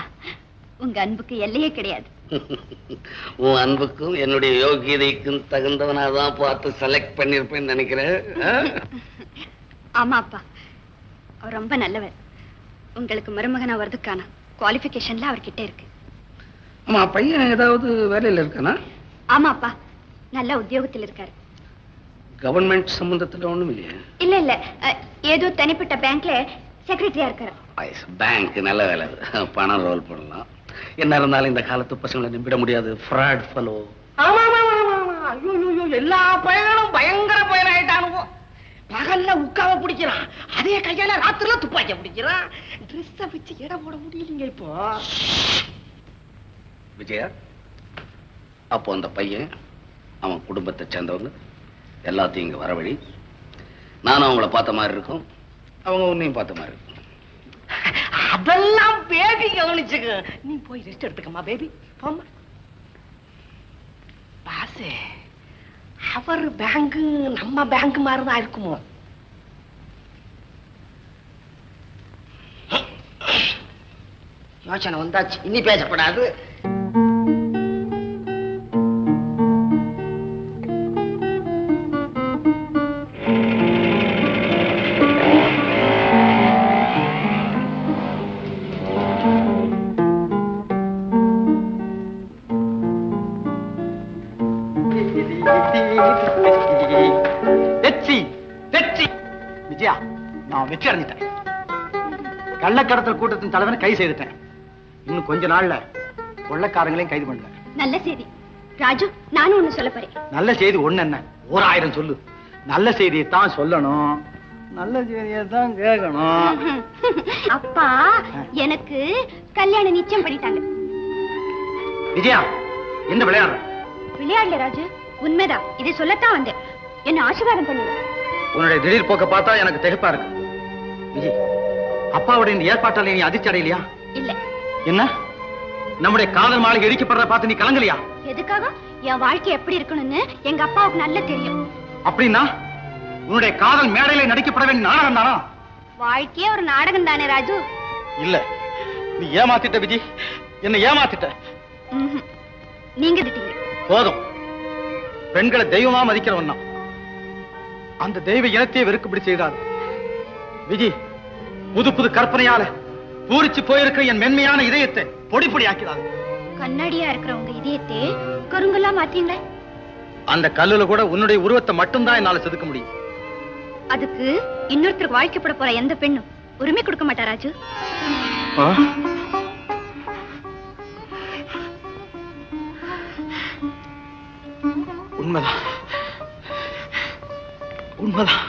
உங்க அன்புக்கு எல்லையே கிடையாது. உன் அன்புக்கும் என்னுடைய யோகியதைக்கும் தகுந்தவனாதான் பார்த்து செலக்ட் பண்ணிருப்பேன்னு நினைக்கிறேன். ஆமா அப்பா, அவர் ரொம்ப நல்லவர். உங்களுக்கு மருமகனா வரதுக்கான குவாலிஃபிகேஷன்ல அவர்கிட்ட இருக்கு. ஆமா, பையன் ஏதாவது வேலையில இருக்கானா? ஆமா அப்பா, நல்ல உத்தியோகத்தில் இருக்காரு. கவர்மெண்ட் சம்பந்தத்துல ஒண்ணும் இல்லையா? இல்ல இல்ல, ஏதோ தனிப்பட்ட பேங்க்ல செக்ரட்டரியா இருக்காரு. பேங்க் நல்ல வேலை, பணம் ரோல் பண்ணலாம். என்ன இருந்தாலும் இந்த காலத்து பசங்களை நம்பிட முடியாது. Fraud fellow. ஆமா ஆமா ஆமா ஆமா. ஐயோ ஐயோ, எல்லா பயனும் பயங்கர பயனாயிட்டானுவோ. பகல்ல உட்காவ பிடிக்கிறான், அதே கையால ராத்திரில துப்பாக்கிய பிடிக்கிறான். ட்ரெஸ்ஸ வச்சு எடை போட முடியலீங்க இப்போ. விஜயா, அப்போ அந்த பையன் அவன் குடும்பத்தை சேர்ந்தவங்க எல்லாத்தையும் இங்க வரவழி. நானும் அவங்கள பார்த்த மாதிரி இருக்கும், அவங்க உன்னையும் பார்த்த மாதிரி இருக்கும். அதெல்லாம் பேபி கவனிச்சுக்க. நீ போய் ரெஸ்ட் எடுத்துக்கமா பேபி, போமா. பாசே, அவர் பேங்க் நம்ம பேங்க் மாதிரிதான் இருக்குமோ? யோசனை வந்தாச்சு, இனி பேசப்படாது. விஜயா, நான் வெற்றி அடைஞ்சிட்டேன். கள்ளக்கடத்தல் கூட்டத்தின் தலைவனை கைது செய்துட்டேன். இன்னும் கொஞ்ச நாள்ல கொள்ளைக்காரங்களையும் கைது பண்ணுவேன். நல்ல செய்தி ராஜு, நானும் ஒண்ணு சொல்ல போறேன். நல்ல செய்தி ஒண்ணு என்ன, 1000 சொல்லு. நல்ல செய்தியை தான் சொல்லணும், நல்ல செய்தியை தான் கேட்கணும். அப்பா, எனக்கு கல்யாணம் நிச்சயம் பண்ணிட்டாங்க. விஜயா, என்ன விளையாடுற? விளையாடல ராஜு, உண்மைதான். இதை சொல்லத்தான் வந்தேன். என்ன ஆசீர்வாதம் பண்ணுங்க. உன்னுடைய திடீர் போக்க பார்த்தா எனக்கு திகைப்பா இருக்கு. விஜய், அப்பாவுடைய இந்த ஏற்பாட்டால் நீ அதிர்ச்சி அடையலையா? இல்ல. என்ன, நம்முடைய காதல் மாளிகை இடிக்கப்படுறத பார்த்து நீ கலங்கலையா? எதுக்காக? என் வாழ்க்கை எப்படி இருக்கணும்னு எங்க அப்பாவுக்கு நல்லா தெரியும். அப்படின்னா உன்னுடைய காதல் மேடையில நடிக்கப்பட வேண்டிய நாடகம் தானா? வாழ்க்கையே ஒரு நாடகம் தானே ராஜு? இல்ல, நீ ஏமாத்திட்ட விஜய், என்ன ஏமாத்திட்ட. நீங்க திட்டீங்க. போதும். பெண்களை தெய்வமா மதிக்கிறவன் தான். அந்த தெய்வ இனத்தையே வெறுக்கும்படி செய்தார் விஜய். புது புது கற்பனையால பூரிச்சு போயிருக்கிற என் மென்மையான இதயத்தை பொடி பொடி ஆக்கிறார். கண்ணாடியா இருக்கிற உங்க இதயத்தை கருங்கெல்லாம் மாத்தீங்களே. அந்த கல்லுல கூட உன்னுடைய உருவத்தை மட்டும்தான் என்னால செதுக்க முடியும். அதுக்கு இன்னொருத்தருக்கு வாழ்க்கைப்பட போற எந்த பெண்ணும் உரிமை கொடுக்க மாட்டா ராஜு. உண்மைதான், உண்மைதான்.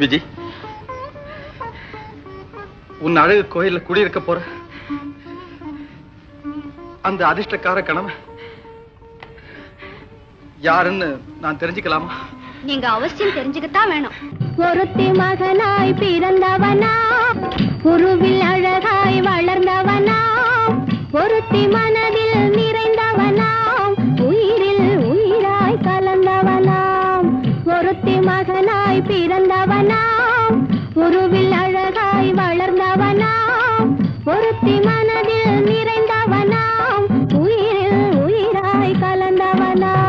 விஜய், உன் அழகு கோயில்ல குடியிருக்க போற அந்த அதிர்ஷ்டக்கார கணவன் யாருன்னு நான் தெரிஞ்சுக்கலாமா? நீங்க அவசியம் தெரிஞ்சுக்கத்தான் வேணும். ஒருத்தி மகனாய் பிறந்தவனா, உருவில் அழகாய் வளர்ந்தவனாம், ஒருத்தி மனதில் நிறைந்தவனாம், உயிரில் உயிராய் கலந்தவனாம். ஒருத்தி மகனாய் பிறந்தவனாம், உருவில் அழகாய் வளர்ந்தவனாம், ஒருத்தி மனதில் நிறைந்தவனாம், உயிரில் உயிராய் கலந்தவனாம்.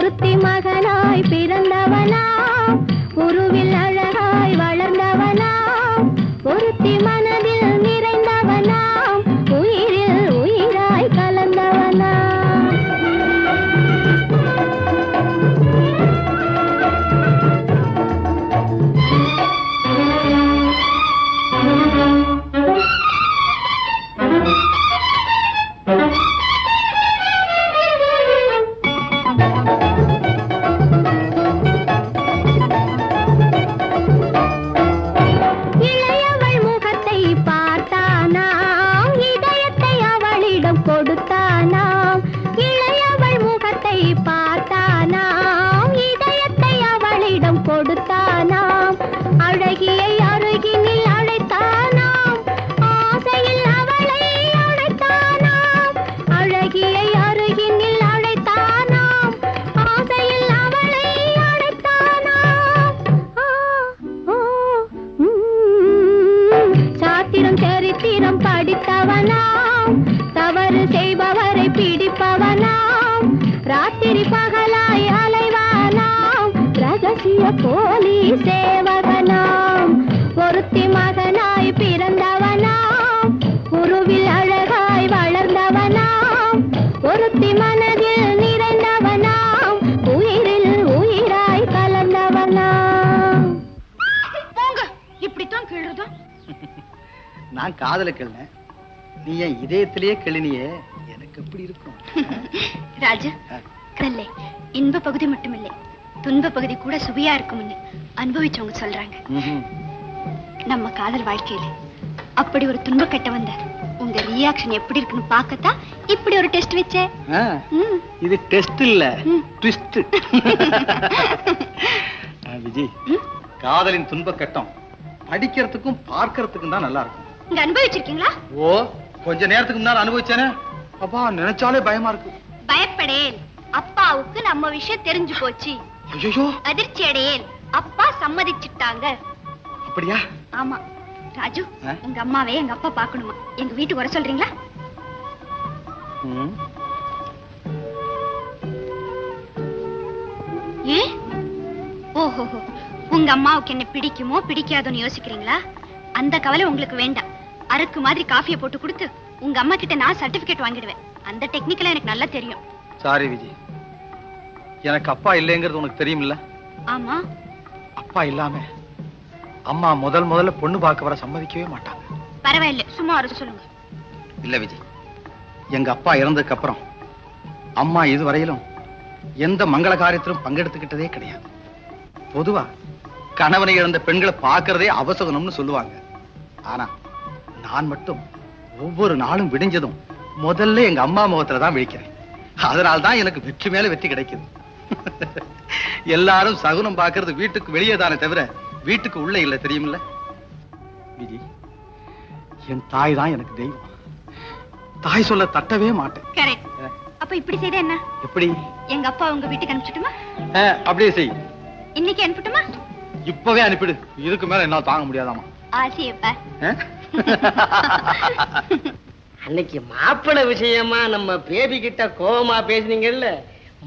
ஒருத்தி மகனாய் பிறந்தவனாம் உருவில் அழகாய் வளர்ந்தவனாம் ஒருத்தி மனதில் நிறைந்தவனாம் உயிரில் உயிராய் கலந்தவனாம் இளையவள் முகத்தை பார்த்தானாம் இதயத்தை அவளிடம் கொடுத்தானாம் இளையவள் முகத்தை பார்த்தானாம் இதயத்தை அவளிடம் கொடுத்தானாம் அழகியை அருகினில் அழைத்தானாம் ஆசையில் அவளை அழைத்தானாம் அழகியை அருகினில் அழைத்தானாம் ஆசையில் அவளை அழைத்தானாம் சாத்திரம் சரித்திரம் படித்தவனாம் தவறு செய்பவரை பிடிப்பவனாம் ராத்திரி பகலாய் அலைவானாம் ரகசிய போலீஸ் சேவகனாம் ஒருத்தி மகனாய் பிறந்தவனாம் உருவில் அழகாய் வளர்ந்தவனாம் ஒருத்தி மனதில் நிறைந்தவனாம் உயிரில் உயிராய் கலந்தவனாம் போங்க, இப்படித்தான் கிள்றதா? நான் காதல கிள்ளேன், நீ என் இதயத்திலேயே கிள்ளினியே, எனக்கு எப்படி இருக்கும்? ராஜு, கடல்ல இன்ப பகுதி மட்டுமில்லை, துன்ப பகுதி கூட சுவையா இருக்கும்னு அனுபவிச்சவங்க சொல்றாங்க. நம்ம காதல் வாழ்க்கையில அப்படி ஒரு துன்ப கட்ட வந்த உங்க ரியாக்ஷன் எப்படி இருக்குன்னு பார்க்கத்தான் இப்படி ஒரு டெஸ்ட் வச்சேன். இது டெஸ்ட் இல்ல, ட்விஸ்ட். விஜய், காதலின் துன்ப கட்டம் படிக்கிறதுக்கும் பார்க்கறதுக்கும் தான் நல்லா இருக்கும். இங்க அனுபவிச்சிருக்கீங்களா? ஓ, கொஞ்ச நேரத்துக்கு முன்னால அனுபவிச்சேனே, அப்பா நினைச்சாலே பயமா இருக்கு. பயப்படேன், அப்பாவுக்கு நம்ம விஷயம் தெரிஞ்சு போச்சு. ஐயோ, அதிர்ச்சி அடையேன், அப்பா சம்மதிச்சுட்டாங்க. அப்படியா? ஆமா. ராஜு, உங்க அம்மாவே எங்க அப்பா பார்க்கணுமா? எங்க வீட்டுக்கு வர சொல்றீங்களா? ஏ, ஓஹோ, உங்க அம்மாவுக்கு என்ன பிடிக்குமோ பிடிக்காதோன்னு யோசிக்கிறீங்களா? அந்த கவலை உங்களுக்கு வேண்டாம். அருக்கு மாதிரி காஃபியை போட்டு கொடுத்து உங்க அம்மா கிட்ட நான் சர்டிபிகேட் வாங்கிடுவேன். அந்த டெக்னிக்கலா எனக்கு நல்லா தெரியும். சாரி விஜய், எனக்கு அப்பா இல்லைங்கிறது உனக்கு தெரியுமில்ல? ஆமா. அப்பா இல்லாம அம்மா முதல்ல பொண்ணு பார்க்க வர சம்மதிக்கவே மாட்டாங்க. பரவாயில்ல, சும்மா வர சொல்லுங்க. இல்ல விஜய், எங்க அப்பா இறந்ததுக்கு அப்புறம் அம்மா இதுவரையிலும் எந்த மங்கள காரியத்திலும் பங்கெடுத்துக்கிட்டதே கிடையாது. பொதுவா கணவனை இழந்த பெண்களை பார்க்கறதே அவசகுணம்னு சொல்லுவாங்க. ஆனா நான் மட்டும் ஒவ்வொரு நாளும் விடிஞ்சதும் முதல்ல எங்க அம்மா முகத்துல தான் விழிக்கிறேன். அதனால்தான் எனக்கு வெற்றி மேல வெற்றி கிடைக்குது. எல்லாரும் சகுனம் பார்க்கறது வீட்டுக்கு வெளியே தானே தவிர வீட்டுக்கு உள்ள இல்ல, தெரியுமில்ல? விஜி, என் தாய் தான் எனக்கு தெய்வம். தாய் சொல்ல தட்டவே மாட்டேன். கரெக்ட். அப்ப இப்படி செய்த என்ன? எப்படி? எங்க அப்பா உங்க வீட்டுக்கு அனுப்பிச்சுட்டுமா? அப்படியே செய். இன்னைக்கு அனுப்பிட்டுமா? இப்பவே அனுப்பிடு, இதுக்கு மேல என்ன தாங்க முடியாதாமா. ஆசியப்பா. அன்னைக்கு மாப்பிள்ளை விஷயமா நம்ம பேபி கிட்ட கோவமா பேசுனீங்கல்ல,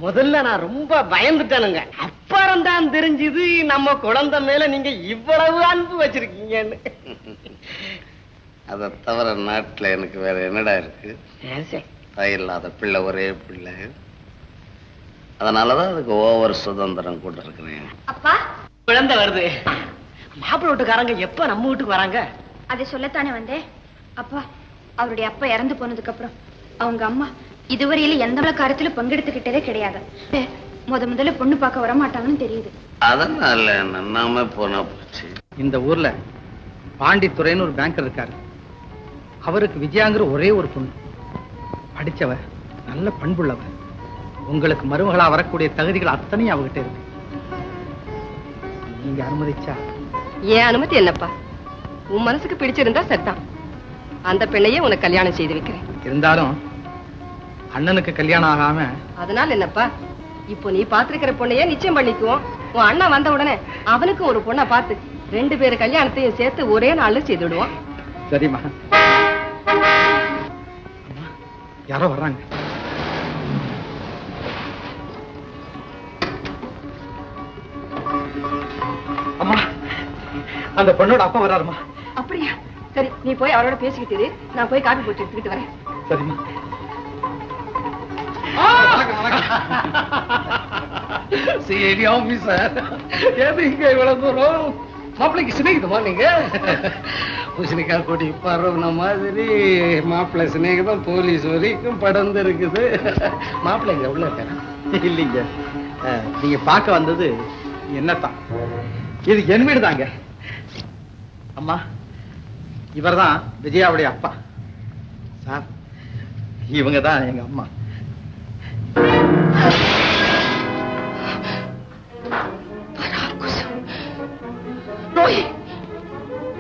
முதல்ல நான் ரொம்ப பயந்துட்டேனுங்க. அப்புறம் தான் தெரிஞ்சது நம்ம குழந்தை மேல நீங்க இவ்வளவு அன்பு வச்சிருக்கீங்கன்னு. அதை தவிர நாட்டுல எனக்கு வேற என்னடா இருக்கு? தாய் இல்லாத பிள்ளை, ஒரே பிள்ளை. அதனாலதான் அதுக்கு ஓவர் சுதந்திரம் கூட இருக்கிறேன். அப்பா, குழந்தை வருது. மாப்பிள்ளை வீட்டுக்காரங்க எப்ப நம்ம வீட்டுக்கு வராங்க? அதை சொல்லத்தானே வந்தேன். அப்பா, அவருடைய அப்பா இறந்து போனதுக்கு அப்புறம் அவங்க அம்மா இதுவரையில எந்த காரியத்திலும் பங்கெடுத்துக்கிட்டதே கிடையாது. முதல்ல பொண்ணு பார்க்க வர மாட்டாங்கன்னு தெரியுது. அதனால நன்னாம போனா போச்சு. இந்த ஊர்ல பாண்டித்துறைன்னு ஒரு பேங்கர் இருக்காரு. அவருக்கு விஜயாங்கிற ஒரே ஒரு பொண்ணு. படிச்சவ, நல்ல பண்புள்ளவ. உங்களுக்கு மருமகளா வரக்கூடிய தகுதிகள் அத்தனையும் அவகிட்ட இருக்கு. நீங்க அனுமதிச்சா? ஏன் அனுமதி என்னப்பா? உன் மனசுக்கு பிடிச்சிருந்தா சட்டம், அந்த பெண்ணையே உனக்கு கல்யாணம் செய்து வைக்கிறேன். இருந்தாலும் அண்ணனுக்கு கல்யாணம் ஆகாம. அதனால என்னப்பா, இப்போ நீ பாத்துருக்கிற பொண்ணையே நிச்சயம் பண்ணிக்குவோம். உன் அண்ணன் வந்த உடனே அவனுக்கும் ஒரு பொண்ணை பார்த்து 2 பேரு கல்யாணத்தையும் சேர்த்து ஒரே நாள்ல செய்து விடுவோம். சரிம்மா. யாரோ வர்றாங்க. அந்த பொண்ணோட அப்பா வராருமா. அப்படியா? சரி, நீ போய் அவரோட பேசிக்கிட்டு இரு. நான் போய் காபி போட்டு எடுத்துக்கிட்டு வரேன். சரிம்மா. சிஐடி ஆபீசர், எது இங்க இவ்வளவு தூரம்? மாப்பிள்ளைக்கு சிநேகிதமா நீங்க? பூசணிக்கா கொடி பரவுன மாதிரி மாப்பிள்ளை சிநேகிதம் போலீஸ் வரைக்கும் படர்ந்து இருக்குது. மாப்பிள்ளை இங்க உள்ள இருக்காரு? இல்லைங்க, நீங்க பார்க்க வந்தது என்னத்தான். இது என் வீடு தாங்க. அம்மா, இவர்தான் விஜயாவுடைய அப்பா. சார், இவங்க தான் எங்க அம்மா.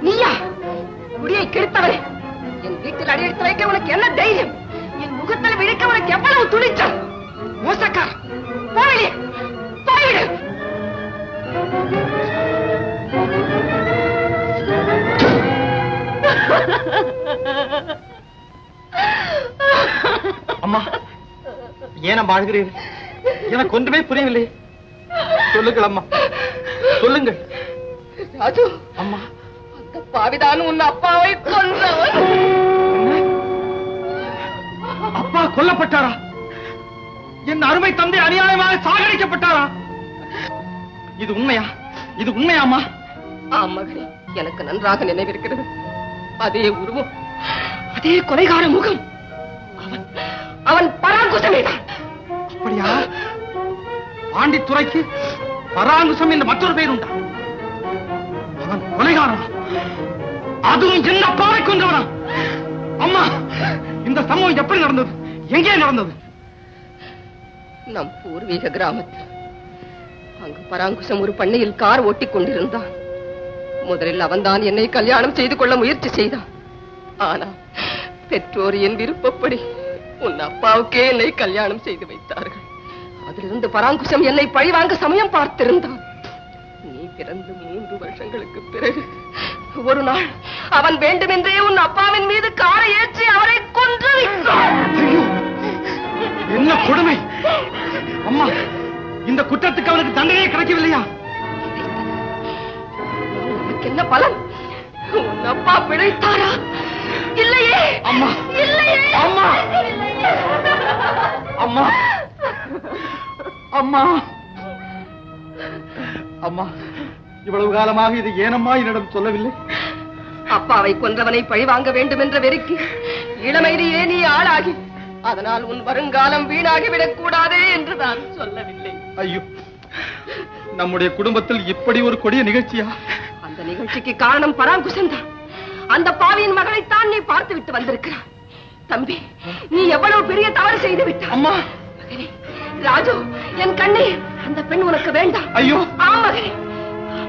நீயா குடியை கெடுத்தவரே? என் வீட்டில் அடியெடுத்து வைக்க உனக்கு என்ன தைரியம்? என் முகத்தில் விழிக்க உனக்கு எவ்வளவு துணிச்சல்? மோசக்கார, போவிலே போய்விடு. அம்மா, ஏன் அழுகிறீர்கள்? எனக்கு ஒன்றுமே புரியவில்லை. சொல்லுங்கள் அம்மா, சொல்லுங்கள். ராஜு, அம்மா, அந்த பாவிதான் உன் அப்பாவை கொன்றவன். அப்பா கொல்லப்பட்டாரா? என் அருமை தந்தை அநியாயமாக சாகடிக்கப்பட்டாரா? இது உண்மையா? இது உண்மையாமா? ஆம் மகனே, எனக்கு நன்றாக நினைவிருக்கிறது. அதே உருவம், அதே கொலைகார முகம். அவன் பராங்குசமேதான். அப்படியா? பாண்டித்துறைக்கு பராங்குசம் என்ற மற்றொரு பெயர் உண்டா? அவன் கொலைகாரனா? அதுவும் என்ன பாவை கொன்றவனா? அம்மா, இந்த சம்பவம் எப்படி நடந்தது? எங்கே நடந்தது? நம் பூர்வீக கிராமத்தில். அங்கு பராங்குசம் ஒரு பண்ணையில் கார் ஓட்டிக் கொண்டிருந்தான். முதலில் அவன்தான் என்னை கல்யாணம் செய்து கொள்ள முயற்சி செய்தான். ஆனால் பெற்றோர் என் விருப்பப்படி உன் அப்பாவுக்கே என்னை கல்யாணம் செய்து வைத்தார்கள். அதிலிருந்து பராங்குசம் என்னை பழிவாங்க சமயம் பார்த்திருந்தான். நீ பிறந்து 3 வருஷங்களுக்கு பிறகு ஒரு நாள் அவன் வேண்டுமென்றே உன் அப்பாவின் மீது காரை ஏற்றி அவரை கொன்று விட்டான். என்ன கொடுமை! அம்மா, இந்த குற்றத்துக்கு அவனுக்கு தண்டனையே கிடைக்கவில்லையா? என்ன பலன்? உன் அப்பா பிழைத்தாரா? இல்லையே. அம்மா, இல்லையே. அம்மா, அம்மா, அம்மா, அம்மா, இவ்வளவு காலமாக இது ஏனம்மா என்னிடம் சொல்லவில்லை? அப்பாவை கொன்றவனை பழிவாங்க வேண்டும் என்ற வெறிக்கு இளமையிலேயே நீ ஆளாகி, அதனால் உன் வருங்காலம் வீணாகிவிடக் கூடாதே என்று நான் சொல்லவில்லை. ஐயோ, நம்முடைய குடும்பத்தில் இப்படி ஒரு கொடிய நிகழ்ச்சியா? அந்த நிகழ்ச்சிக்கு காரணம் பராங்குசம் தான். அந்த பாவியின் மகளைத்தான் நீ பார்த்து விட்டு வந்திருக்கிறாய். தம்பி, நீ எவ்வளவு பெரிய தவறு செய்து விட்டாய். அம்மா, மகனே ராஜு, என் கண்ணே, அந்த பெண் உனக்கு வேண்டாம். ஐயோ, ஆம் மகனே,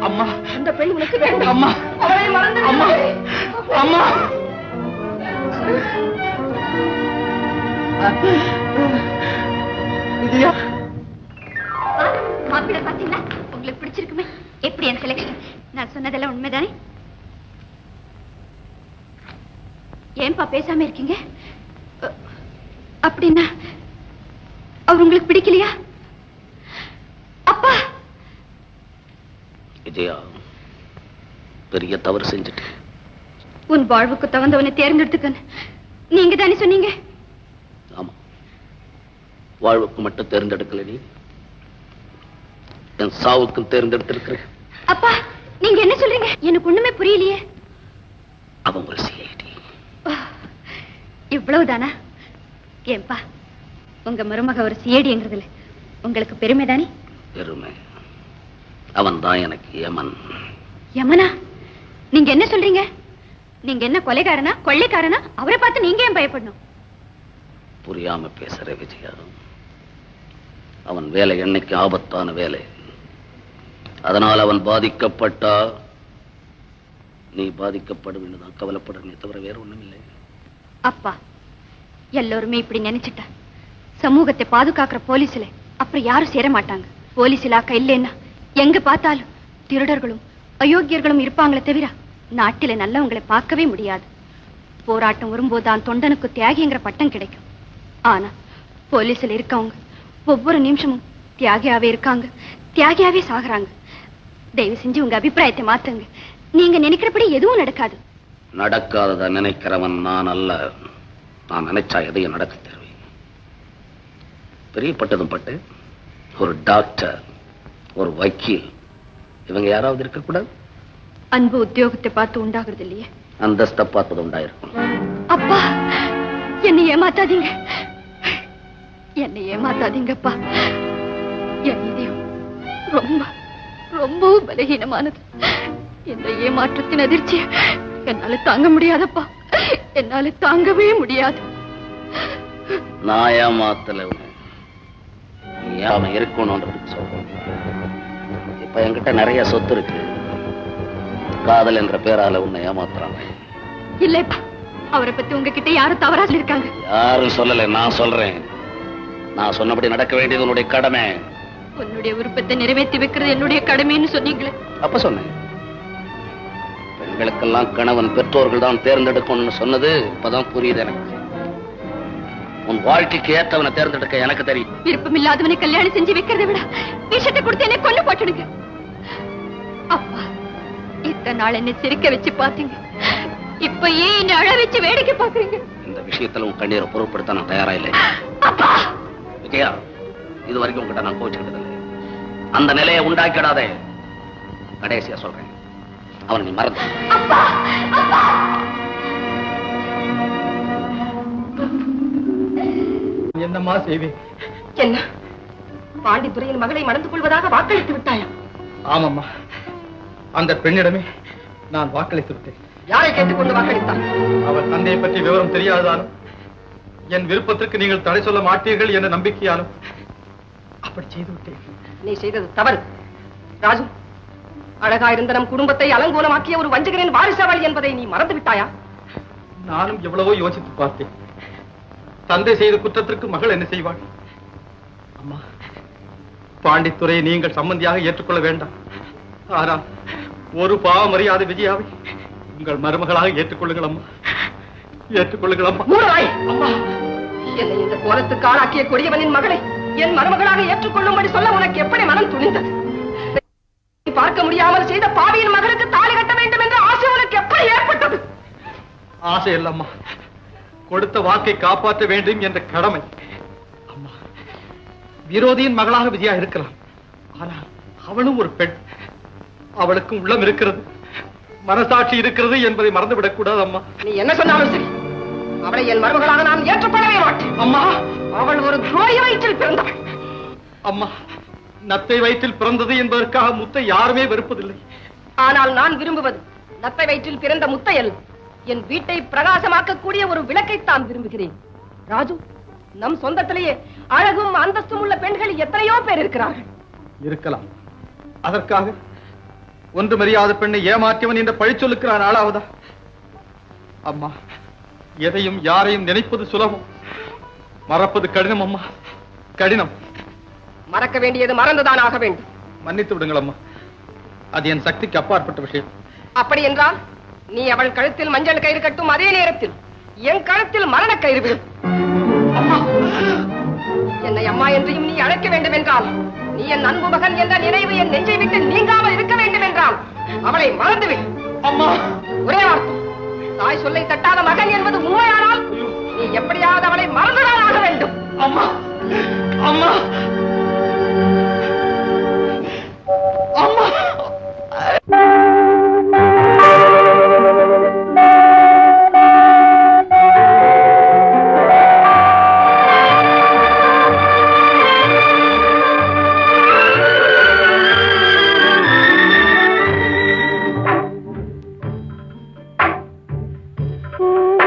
அம்மா, அந்த பெண் உனக்கு வேண்டாம். அம்மா, அவளை மறந்து அம்மா, அம்மா. விஜயா, மாப்பிள்ளை பாத்தீங்களா? உங்களுக்கு பிடிச்சிருக்குமே? எப்படி என் செலக்ஷன்? நான் சொன்னதெல்லாம் உண்மைதானே? ஏன்பா பேசாம இருக்கீங்க? அப்படின்னா அவர் உங்களுக்கு பிடிக்கலையா? அப்பா! விஜயா, பெரிய தவறு செஞ்சுட்டேன். உன் வாழ்வுக்கு தகுந்தவனை தேர்ந்தெடுத்துக்கன்னு நீங்க தானே சொன்னீங்க? ஆமா, வாழ்வுக்கு மட்டும் தேர்ந்தெடுக்கல, நீ என் சாவுக்கும் தேர்ந்தெடுத்திருக்கிறேன். அப்பா, நீங்க என்ன சொல்றீங்க? எனக்கு ஒண்ணுமே புரியலையே. அவன் ஒரு சிஐடி. இவ்வளவுதானா? ஏன்பா, உங்க மருமக ஒரு சிஐடிங்கிறதுல உங்களுக்கு பெருமை தானே? பெருமை. அவன் தான் எனக்கு யமன். யமனா? நீங்க என்ன சொல்றீங்க? நீங்க என்ன கொலைகாரனா, கொள்ளைக்காரனா? அவரை பார்த்து நீங்க ஏன் பயப்படணும்? புரியாம பேசுற விஜயா. அவன் வேலை என்னைக்கு ஆபத்தான வேலை. அதனால் அவன் பாதிக்கப்பட்டா நீ பாதிக்கப்படுவேன்னு தான் கவலைப்படுறே தவிர வேற ஒண்ணும் இல்லை. அப்பா, எல்லோருமே இப்படி நினைச்சிட்டா சமூகத்தை பாதுகாக்கிற போலீஸ்ல அப்புறம் யாரும் சேர மாட்டாங்க. போலீஸ் இலாக்கா இல்லைன்னா எங்க பார்த்தாலும் திருடர்களும் அயோக்கியர்களும் இருப்பாங்களே தவிர நாட்டில நல்லவங்களை பார்க்கவே முடியாது. போராட்டம் வரும்போதுதான் தொண்டனுக்கு தியாகிங்கிற பட்டம் கிடைக்கும். ஆனா போலீஸ்ல இருக்கவங்க ஒவ்வொரு நிமிஷமும் தியாகியாவே இருக்காங்க, தியாகியாவே சாகுறாங்க. தயவு செஞ்சு உங்க அபிப்பிராயத்தை மாத்துங்க. நீங்க நினைக்கிறபடி எதுவும் நடக்காது. நடக்காததை நினைக்கிறவன் நான் அல்ல. நான் நினைச்சா எதையும் நடக்க தருவேன். பிரியப்பட்டதும் பட்டு ஒரு டாக்டர், ஒரு வக்கீல், இவங்க யாராவது இருக்கக்கூடாது? அன்பு உத்தியோகத்தை பார்த்து உண்டாகிறது இல்லையே, அந்தஸ்தை பார்த்தது உண்டாயிருக்கும். அப்பா என்னை ஏமாத்தாதீங்க, என்னை ஏமாத்தாதீங்கப்பா. என் இதயம் ரொம்ப ரொம்ப பலகீனமானது. இந்த ஏமாற்றத்தின் அதிர்ச்சி என்னால தாங்க முடியாதப்பா, என்னால தாங்கவே முடியாது. நான் ஏமாத்தல, அவன் இருக்கணும்ன்றது சொல்றேன். இப்ப என்கிட்ட நிறைய சொத்து இருக்கு. காதல் என்ற பேரால உன்னை ஏமாத்துறாங்க. இல்லப்பா, அவரை பத்தி உங்ககிட்ட யாரும் தவறா இருக்காங்க. யாரும் சொல்லல, நான் சொல்றேன். நான் சொன்னபடி நடக்க வேண்டியது உன்னுடைய கடமை. உன்னுடைய விருப்பத்தை நிறைவேற்றி வைக்கிறது என்னுடைய கடமைன்னு சொன்னீங்களே. அப்ப சொன்னேன். பெண்களுக்கெல்லாம் கணவன் பெற்றோர்கள் தான் தேர்ந்தெடுக்கணும்னு சொன்னது இப்பதான் புரியுது எனக்கு. உன் வாழ்க்கைக்கு ஏற்றவனை தேர்ந்தெடுக்க எனக்கு தெரியும். விருப்பம் இல்லாதவனை கல்யாணம் செஞ்சு வைக்கிறதை விட விஷத்தை கொடுத்து என்னை கொண்டு போட்டுடுங்க. அப்பா, இத்தனை நாள் என்னை சிரிக்க வச்சு பாத்தீங்க, இப்ப ஏன் என்னை அழ வச்சு வேடிக்கை பாக்குறீங்க? இந்த விஷயத்துல உன் கண்ணீரை பொருட்படுத்த நான் தயாரா இல்லை. அப்பா விஜயா, இது வரைக்கும் உங்ககிட்ட நான் கோச்சுக்கிட்டதில்லை. அந்த நிலையை உண்டாக்கிடாதே. கடைசியா சொல்றேன், அவன் நீ மறந்து. அப்பா அப்பா என்னம்மா செய்வேன்? என்ன, பாண்டித்துறையின் மகளை மணந்து கொள்வதாக வாக்களித்து விட்டாயா? ஆமாம்மா, அந்த பெண்ணிடமே நான் வாக்களித்து விட்டேன். யாரை கேட்டுக்கொண்டு வாக்களித்தார்? அவர் தந்தையை பற்றி விவரம் தெரியாதாலும் என் விருப்பத்திற்கு நீங்கள் தடை சொல்ல மாட்டீர்கள் என்ற நம்பிக்கையாலும் அப்படி செய்து விட்டேன். நீ செய்தது தவறு ராஜு. அழகா இருந்த நம் குடும்பத்தை அலங்கோலமாக்கிய ஒரு வஞ்சகரின் வாரிசவள் என்பதை நீ மறந்து விட்டாயா? நானும் எவ்வளவோ யோசித்து பார்த்தேன். தந்தை செய்த குற்றத்திற்கு மகள் என்ன செய்வாள்? அம்மா, பாண்டித்துறையை நீங்கள் சம்பந்தியாக ஏற்றுக்கொள்ள வேண்டாம். ஆனால் ஒரு பாவம் அறியாத விஜயாவை உங்கள் மருமகளாக ஏற்றுக்கொள்ளுங்கள் அம்மா, ஏற்றுக்கொள்ளுங்கள் அம்மா. அம்மா, என்னை இந்த கோலத்துக்கு ஆளாக்கிய கொடியவனின் மகளை என் மருமகளாக ஏற்றுக்கொள்ளும்படி சொல்ல உனக்கு எப்படி மனம் துணிந்தது? பார்க்க முடியாமல் செய்த பாவியின் மகளுக்கு தாலி கட்ட வேண்டும் என்ற ஆசை உனக்கு எப்படி ஏற்பட்டது? ஆசை இல்லம்மா, கொடுத்த வாக்கை காப்பாற்ற வேண்டும் என்ற கடமை. அம்மா, விரோதியின் மகளாக விஜயா இருக்கலாம், ஆனால் அவளும் ஒரு பெண். அவளுக்கும் உள்ளம் இருக்கிறது, மனசாட்சி இருக்கிறது என்பதை மறந்துவிடக் கூடாது அம்மா. நீ என்ன சொன்னாலும் சரி, அவளை என் மருமகளாக நான் ஏற்றுக்கொள்ளவே மாட்டேன். அம்மா, அவள் ஒரு துரோகி வயிற்றில் பிறந்தவள். அம்மா, நத்தை வயிற்றில் பிறந்தது என்பதற்காக முத்தை யாருமே வெறுப்பதில்லை. ஆனால் நான் விரும்புவது நத்தை வயிற்றில் பிறந்த முத்தை அல்ல, என் வீட்டை பிரகாசமாக்கக்கூடிய ஒரு விளக்கைத்தான் விரும்புகிறேன். ராஜு, நம் சொந்தத்திலேயே அழகும் அந்தஸ்தும் உள்ள பெண்கள் எத்தனையோ பேர் இருக்கிறார்கள். இருக்கலாம். அதற்காக ஒன்று மரியாத பெண்ணை ஏமாற்றியவன் என்ற பழிச்சொல்லுக்கு நான் ஆளாவதா? அம்மா, எதையும் யாரையும் நினைப்பது சுலபம், மறப்பது கடினம் அம்மா, கடினம். மறக்க வேண்டியது மறந்துதான் ஆக வேண்டும். மன்னித்து விடுங்கள் அம்மா, அது என் சக்திக்கு அப்பாற்பட்ட விஷயம். அப்படி என்றால் நீ அவள் கழுத்தில் மஞ்சள் கயிறு கட்டும் அதே நேரத்தில் என் கழுத்தில் மரண கயிறு விடும். என்னை அம்மா என்றையும் நீ அழைக்க வேண்டும் என்றால், நீ என் அன்பு மகன் என்ற நினைவு என் நெஞ்சை விட்டு நீங்காமல் இருக்க வேண்டும் என்றால் அவளை மறந்துவிடு. அம்மா, ஒரே வார்த்தை, தாய் சொல்லை தட்டாத மகன் என்பது உண்மையானால் நீ எப்படியாவது அவளை மறந்துதான் ஆக வேண்டும். அம்மா, அம்மா, அம்மா.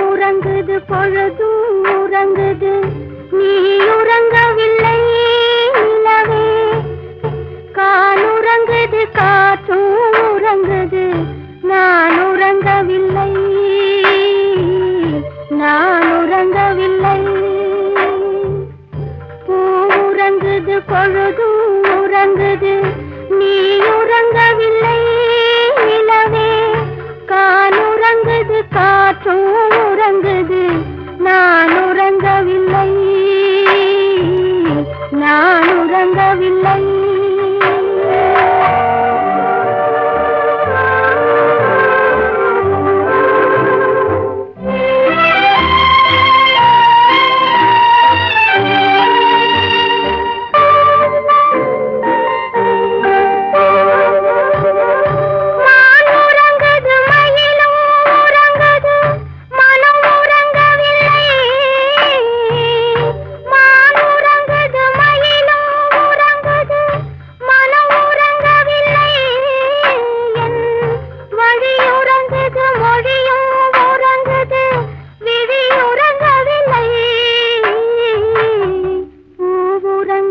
உறங்குது பொழுது உறங்குது, நீ உறங்கவில்லை நிலவே. காலுறங்குது காற்றும் உறங்குது, நான் உறங்கவில்லை, நான் உறங்கவில்லை. உறங்குது பொழுது உறங்குது, நீ உறங்கவில்லை நிலவே. காலுறங்குது காற்றும் உறங்குது, நான் உறங்கவில்லை, நான் உறங்கவில்லை.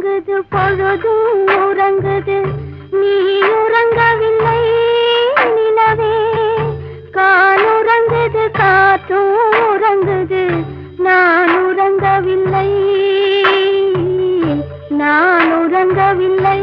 உறங்குது பொழுதும் உறங்குது நீ உறங்கவில்லை நிலவே காலுறங்குது காற்றும் உறங்குது நான் உறங்கவில்லை நான் உறங்கவில்லை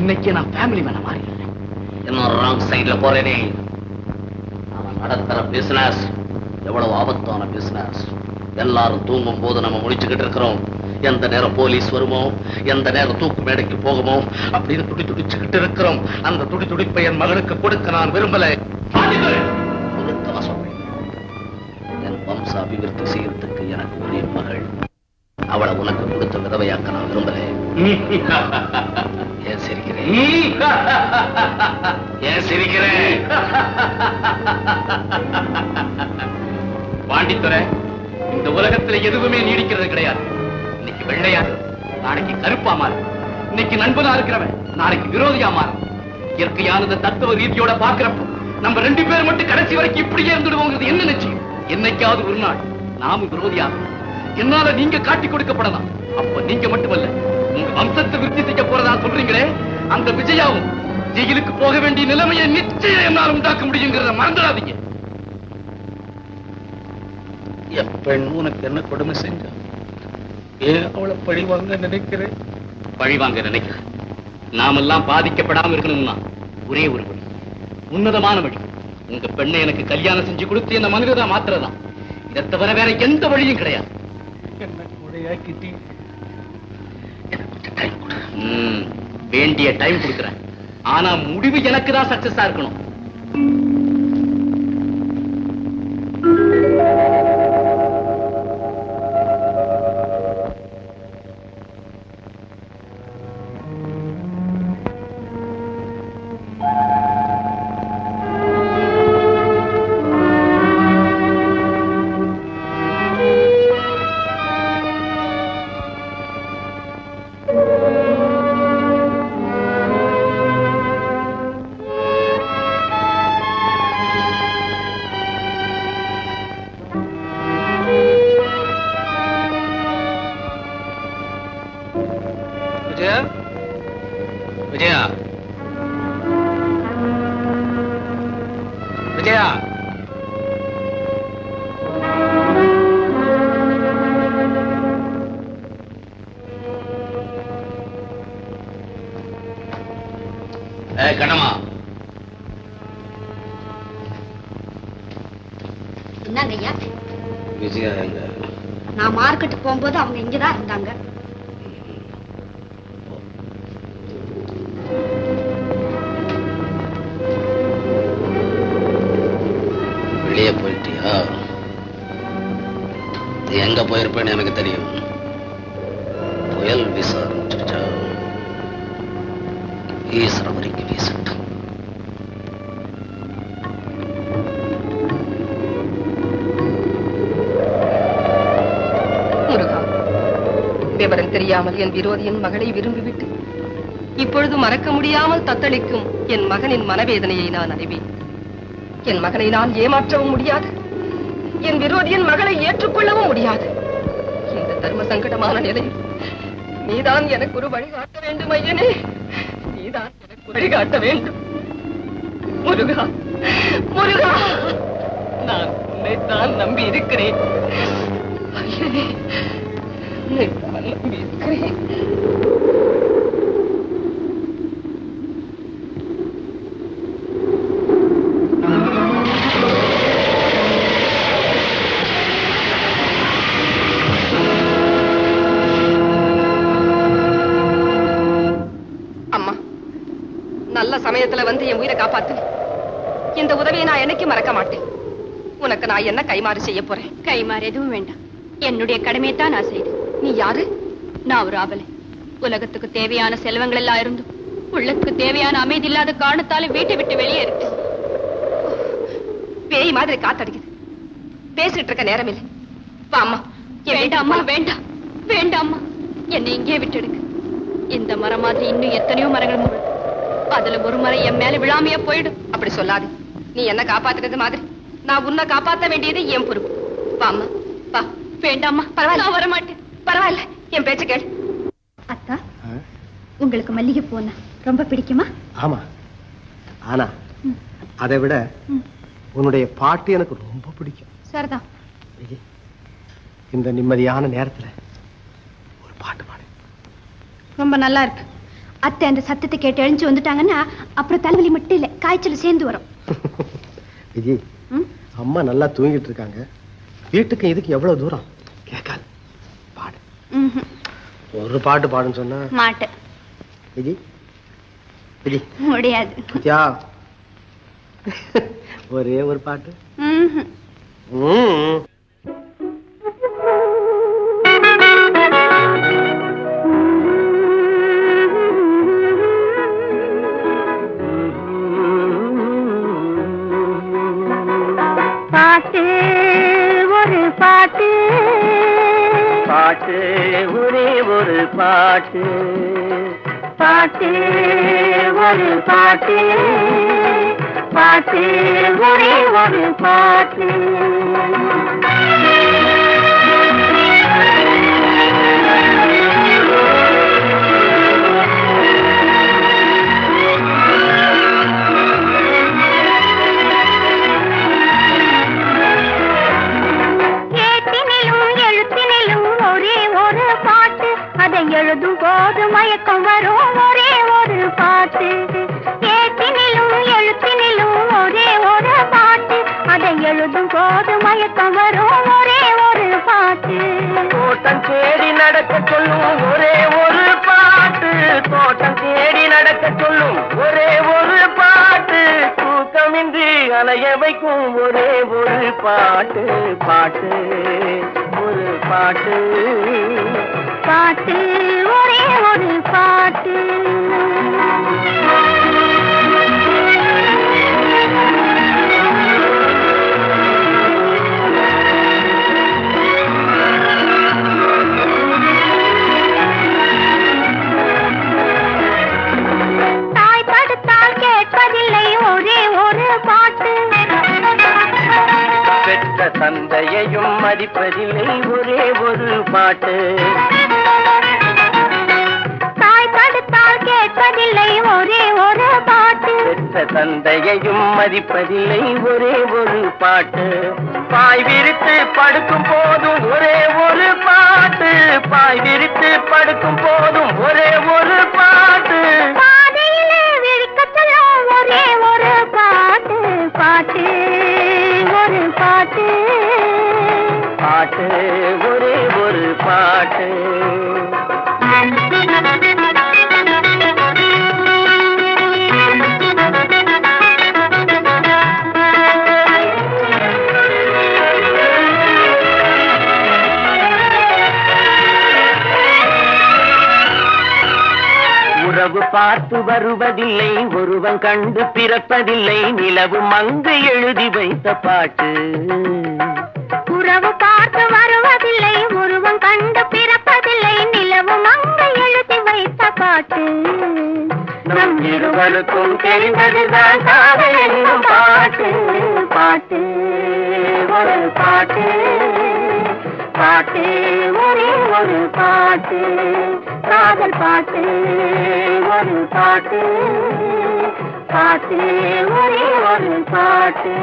இன்னைக்கு நான் ஃபேமிலி மேன மாறி என்ன ராங் சைட்ல போறேனே. அவன் நடத்துற பிசினஸ் எவ்வளவு ஆபத்தான பிசினஸ். எல்லாரும் தூங்கும் போது நம்ம முடிச்சுக்கிட்டு இருக்கிறோம். எந்த நேரம் போலீஸ் வருமோ, எந்த நேரம் தூக்கு மேடைக்கு போகுமோ அப்படின்னு துடிச்சுக்கிட்டு இருக்கிறோம். அந்த துடிப்பை என் மகளுக்கு கொடுக்க நான் விரும்பல. என் வம்ச அபிவிருத்தி செய்யறதுக்கு எனக்கு ஒரே மகள். அவளை உனக்கு கொடுத்த விதவையாக்க நான் விரும்பல. ஏன் சிரிக்கிறேன்? ஏன் சிரிக்கிறேன்? பாண்டித்துறை, இந்த உலகத்துல எதுவுமே நீடிக்கிறது கிடையாது. இன்னைக்கு வெள்ளையா, நாளைக்கு கருப்பா மாறும். இன்னைக்கு நண்பனா இருக்கிறவன் நாளைக்கு விரோதியா மாறும். இயற்கையானது தத்துவ ரீதியோட பாக்குறப்போ நம்ம 2 பேர் மட்டும் கடைசி வரைக்கும் இப்படியே இருந்துடுவோங்கிறது என்ன நிச்சயம்? என்னைக்காவது ஒரு நாள் நாமும் விரோதியாக என்னால நீங்க காட்டி கொடுக்கப்படலாம். அப்ப நீங்க மட்டுமல்ல, உங்க வம்சத்தை விருத்தி செய்ய போறதா சொல்றீங்களே, அந்த விஜயாவும் ஜெயிலுக்கு போக வேண்டிய நிலைமையை நிச்சயம் என்னால் உண்டாக்க முடியுங்கிறத மறந்துடாதீங்க. என் பெண் உனக்கு என்ன கொடுமை செஞ்ச? ஏன் அவளை பழிவாங்க நினைக்கிறேன்? பழிவாங்க நினைக்கிறேன். நாமெல்லாம் பாதிக்கப்படாம இருக்கணும்னா ஒரே ஒரு வழி, உன்னதமான வழி. உங்க பெண்ணை எனக்கு கல்யாணம் செஞ்சு கொடுத்து என்ன மனிதனா மாத்திரதான். இதை தவிர வேற எந்த வழியும் கிடையாது. வேண்டிய டைம் கொடுக்கிறேன். ஆனா முடிவு எனக்கு தான் சக்சஸா இருக்கணும். நான் மார்க்கெட்டுக்கு போகும்போது அவங்க இங்கதான் இருந்தாங்க. வெளியே போயிட்டியா? எங்க போயிருப்பேன்னு எனக்கு தெரியும். புயல் வீச ஆரம்பிச்சிருச்சா? வீசுற வரைக்கும் வீசட்டும். விவரம் தெரியாமல் என் விரோதியின் மகளை விரும்பிவிட்டு இப்பொழுது மறக்க முடியாமல் தத்தளிக்கும் என் மகனின் மனவேதனையை நான் அறிவேன். என் மகனை நான் ஏமாற்றவும் முடியாது, என் விரோதியின் மகளை ஏற்றுக்கொள்ளவும் முடியாது. இந்த தர்ம சங்கடமான நிலையில் நீதான் எனக்கு ஒரு வழிகாட்ட வேண்டும் ஐயனே, நீதான் எனக்கு வழிகாட்ட வேண்டும். முருகா, முருகா, நான் உன்னைத்தான் நம்பி இருக்கிறேன் ஐயனே, உன்னைத்தான் நம்பி இருக்கிறேன். நல்ல சமயத்துல வந்து என் உயிரை காப்பாத்து. இந்த உதவியை நான் என்னைக்கு மறக்க மாட்டேன். உனக்கு நான் என்ன கைமாறு செய்ய போறேன்? கைமாறு எதுவும் வேண்டாம். என்னுடைய கடமையை தான் நான் செய்தேன். நீ யாரு? நான் ஒரு ஆவலை. உலகத்துக்கு தேவையான செல்வங்கள் எல்லாம் இருந்தும் உள்ளத்துக்கு தேவையான அமைதி இல்லாத காரணத்தால வீட்டை விட்டு வெளியே இருக்கு. பேய் மாதிரி காத்தடிக்குது. பேசிட்டு இருக்க நேரம் இல்லை. வா அம்மா. வேண்டாம்மா, வேண்டாம் வேண்டாம்மா, என்னை இங்கே விட்டுடுங்க. இந்த மரம் மாதிரி இன்னும் எத்தனையோ மரங்கள் முழு, அதுல ஒரு மரம் என் மேல விழாமையா போயிடும். அப்படி சொல்லாது. நீ என்ன காப்பாத்துறது மாதிரி நான் உன்னை காப்பாத்த வேண்டியது என் பொறுப்பு. வா அம்மா, வா. வேண்டாம்மா, பரவாயில்ல, நான் வரமாட்டேன். பரவாயில்ல, என் பேச்சு கேள். அத்தா, உங்களுக்கு மல்லிகை பூனா ரொம்ப பிடிக்குமா? ஆமா, ஆனா அதை விட உன்னுடைய பாட்டு எனக்கு ரொம்ப பிடிக்கும். சரிதான். இந்த நிம்மதியான நேரத்துல ஒரு பாட்டு பாடு. ரொம்ப நல்லா இருக்கு. அத்தை அந்த சத்தத்தை கேட்டு எழுந்து வந்துட்டாங்கன்னா அப்புறம் தலைவலி மட்டும் இல்ல, காய்ச்சல் சேர்ந்து வரும். விஜய், அம்மா நல்லா தூங்கிட்டு இருக்காங்க. வீட்டுக்கு இதுக்கு எவ்வளவு தூரம்? கேட்காது, பாடு. ஒரு பாட்டு பாடுன்னு சொன்னா மாட்டேன். விஜய், விஜய் முடியாது. ஒரே ஒரு பாட்டு. பாட்டு ஒரு பாட்டு, பாட்டு ஒரே ஒரு பாட்டு, பாட்டு ஒரு பாட்டு, பாட்டு ஒரே ஒரு பாட்டு. எழுதும் போது மயக்கம் வரும் ஒரே ஒரு பாட்டு. ஏட்டினிலும் எழுத்தினிலும் ஒரே ஒரு பாட்டு, அதை எழுதும் போது மயக்கம் வரும் ஒரே ஒரு பாட்டு. தோட்டம் தேடி நடக்க சொல்லும் ஒரே ஒரு பாட்டு, தோட்டம் தேடி நடக்க சொல்லும் ஒரே ஒரு பாட்டு, தூக்கமின்றி அலைய வைக்கும் ஒரே ஒரு பாட்டு. பாட்டு ஒரு பாட்டு, பாட்டு ஒரே ஒரு பாட்டு. தாய் தடுத்தால் கேட்பதில்லை ஒரே ஒரு பாட்டு, பெற்ற தந்தையையும் மதிப்பதில்லை ஒரே ஒரு பாட்டு. தாய் தடுத்தால் கேட்பதில்லை ஒரே ஒரு பாட்டு, பெற்ற தந்தையையும் மதிப்பதில்லை ஒரே ஒரு பாட்டு. பாய் விரித்து படுக்கும் போதும் ஒரே ஒரு பாட்டு, பாய் விரித்து படுக்கும் போதும் ஒரே ஒரு பாட்டு. பாதையிலே விழிக்க சொல்லும் ஒரே ஒரு பாட்டு, பாட்டு ஒரு பாட்டு, பாட்டு ஒரே ஒரு பாட்டு. உறவு பார்த்து வருவதில்லை, ஒருவன் கண்டு பிறப்பதில்லை, நிலவு மங்கு எழுதி வைத்த பாட்டு. உறவு பார்த்து வருவதில்லை, ஒருவன் கண்டு பிறப்பதில்லை, நிலவு மங்கு எழுதி வைத்த பாட்டு. நம் இருவருக்கும் தெரிந்ததுதான் காதல் என்னும் பாட்டு. பாட்டு பாட்டு ஒரே ஒரு பாட்டு காதல் பாட்டு ஒரு பாட்டு பாட்டு ஒரே ஒரு பாட்டு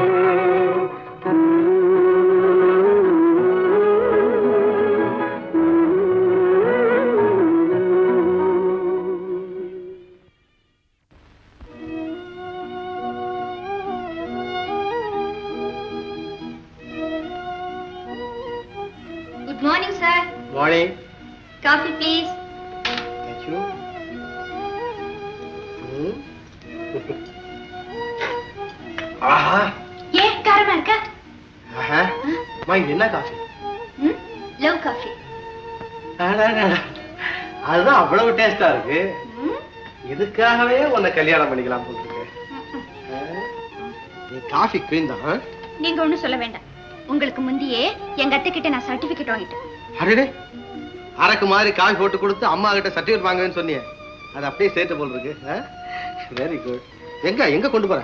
Good morning, sir. Morning. Coffee, please. Thank you. ஆஹா ஏன் காரமா இருக்கா? ஆஹா அம்மா, இது என்ன காஃபி? Love coffee. அதுதான் அவ்வளவு டேஸ்டா இருக்கு. இதுக்காகவே உன்னை கல்யாணம் பண்ணிக்கலாம் போல இருக்கு. நீ காஃபி குவீன் தான். நீங்க ஒண்ணும் சொல்ல வேண்டாம். உங்களுக்கு முந்தியே எங்க அத்தை கிட்ட நான் சர்டிபிகேட் வாங்கிட்டேன். அடடே, அரக்கு மாதிரி காஃபி போட்டு கொடுத்து அம்மா கிட்ட சர்டிபிகேட் வாங்குவேன்னு சொன்னியே, அது அப்படியே சேர்த்து போல இருக்கு. Very good. எங்க கொண்டு போற?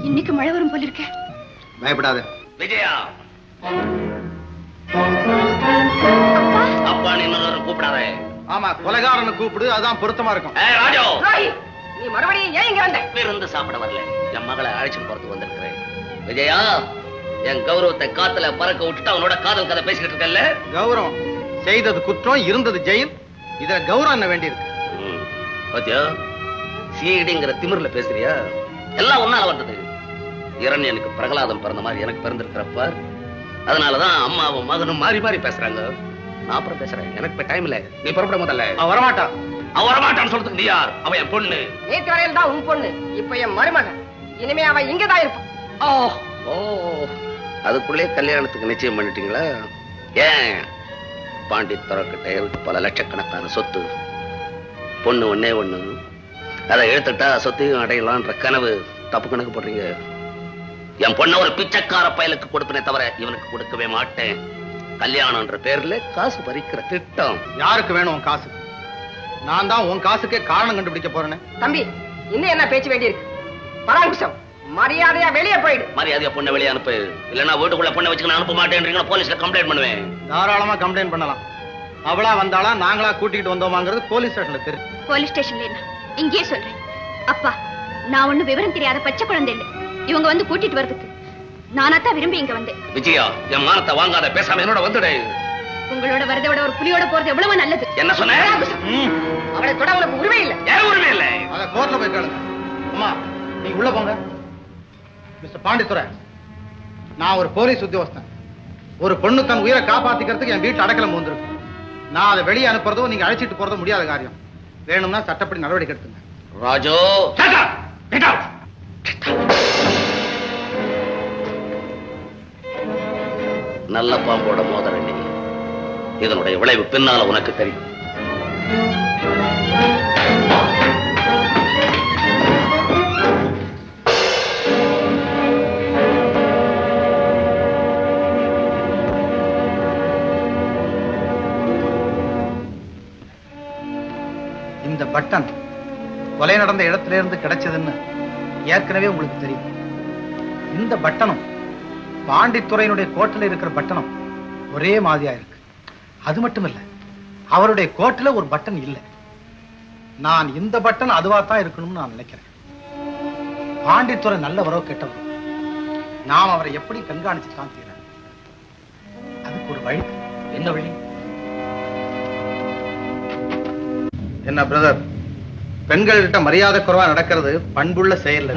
இன்னைக்கு மழை வரும் போல இருக்க. பயப்படாத விஜயா. அப்பா நீ இன்னொரு கூப்பிடாத. ஆமா, கொலைகாரனை கூப்பிடு, அதான் பொருத்தமா இருக்கும். ராஜோ, நீ மறுபடியும் ஏன் இங்க வந்த? விருந்து சாப்பிட வரல, என் மகளை அழைச்சிட்டு போறதுக்கு வந்திருக்கிறேன். விஜயா, என் கௌரவத்தை காத்துல பறக்க விட்டுட்டு அவனோட காதல் கதை பேசிக்கிட்டு இருக்கல. கௌரவம் செய்தது குற்றம், இருந்தது ஜெயில். இதுல கௌரவம் என்ன வேண்டியிருக்கு? பாத்தியா, சிஐடிங்கிற திமிர்ல பேசுறியா? எல்லாம் ஒன்னால வந்தது. இரண்யனுக்கு பிரகலாதம் பிறந்த மாதிரி எனக்கு பிறந்திருக்கிறப்ப, அதனாலதான் அம்மாவும் மகனும் மாறி மாறி பேசுறாங்க. நான் அப்புறம் பேசுறேன், எனக்கு டைம் இல்ல. நீ புறப்பட முதல்ல. அவன் வரமாட்டான். அவன் வரமாட்டான்னு சொல்றதுக்கு நீ யார்? அவன் என் பொண்ணு. நேற்று வரையில் தான் உன் பொண்ணு, இப்ப என் மருமகன். இனிமே அவ இங்கதான் இருப்பான். ஓ, அதுக்குள்ளே கல்யாணத்துக்கு நிச்சயம் பண்ணிட்டீங்களா? ஏன்? பாண்டித்துறைக்கிட்ட இருக்கு பல லட்சக்கணக்கான சொத்து. பொண்ணு ஒன்னே ஒண்ணு, அதை எடுத்துட்டா சொத்தையும் அடையலான்ற கனவு தப்பு கணக்கு போடுறீங்க. என் பொண்ண ஒரு பிச்சைக்கார பயலுக்கு கொடுப்பனே தவிர இவனுக்கு கொடுக்கவே மாட்டேன். கல்யாணம்ன்ற பேர்ல காசு பறிக்கிற திட்டம். யாருக்கு வேணும் உன் காசு? நான் தான் உன் காசுக்கே காரணம் கண்டுபிடிக்க போறேன். தம்பி, இன்னும் என்ன பேச்சு வேண்டி இருக்கு? பராங்குஷம், மரியாதையா வெளியே போயிடு. மரியாதையா பொண்ணை வெளியே அனுப்பு, இல்லன்னா வீட்டுக்குள்ள பொண்ணை வச்சுக்க நான் அனுப்ப மாட்டேன்றீங்க. போலீஸ்ல கம்ப்ளைண்ட் பண்ணுவேன். தாராளமா கம்ப்ளைண்ட் பண்ணலாம். அவளா வந்தாளா நாங்களா கூட்டிட்டு வந்தோமாங்கிறது போலீஸ் ஸ்டேஷன்ல தெரியும். போலீஸ் ஸ்டேஷன்ல என்ன? இங்கேயே சொல்றேன். அப்பா, நான் ஒண்ணு விவரம் தெரியாத பச்சை குழந்தை இல்லை. இவங்க வந்து கூட்டிட்டு வரதுக்கு நானாத்தான் விரும்பி இங்க வந்தேன். விஜயா, என் மானத்தை வாங்காத, பேசாம என்னோட வந்துடு. உங்களோட வரதை விட ஒரு புலியோட போறது எவ்வளவு நல்லது. என்ன சொன்ன? அவளை தொட உனக்கு உரிமை இல்லை. ஏன் உரிமை இல்லை? அத கோர்ட்ல போய் கேளுங்க. அம்மா, நீங்க உள்ள போங்க. மிஸ்டர் பாண்டித்துறை, நான் ஒரு போலீஸ் உத்தியோகஸ்தன். ஒரு பொண்ணு தன் உயிரை காப்பாத்திக்கிறதுக்கு என் வீட்டு அடக்கலம் வந்திருக்கு. நான் அதை வெளியே அனுப்புறதோ நீங்க அழைச்சிட்டு போறதோ முடியாத காரியம். வேணும்னா சட்டப்படி நடவடிக்கை எடுத்துங்க. ராஜோ, நல்ல பாம்போட மோதிரம் நீ. இதனுடைய விளைவு பின்னால உனக்கு தெரியும். இந்த பட்டன் கொலை நடந்த இடத்துல இருந்து கிடைச்சதுன்னு ஏற்கனவே உங்களுக்கு தெரியும். இந்த பட்டனும் பாண்டித்துறையினுடைய கோட்டில் இருக்கிற பட்டனும் ஒரே மாதிரியா இருக்கு. அது மட்டும் இல்ல, அவருடைய கோட்டில் ஒரு பட்டன் இல்லை. நான் இந்த பட்டன் அதுவாத்தான் இருக்கணும்னு நான் நினைக்கிறேன். பாண்டித்துறை நல்லவரோ கெட்டவரோ, நாம் அவரை எப்படி கண்காணிச்சு தான் தீர. அதுக்கு ஒரு வழி. என்ன வழி? என்ன பிரதர், பெண்கள்கிட்ட மரியாதை குறைவா நடக்கிறது பண்புள்ள செயல்.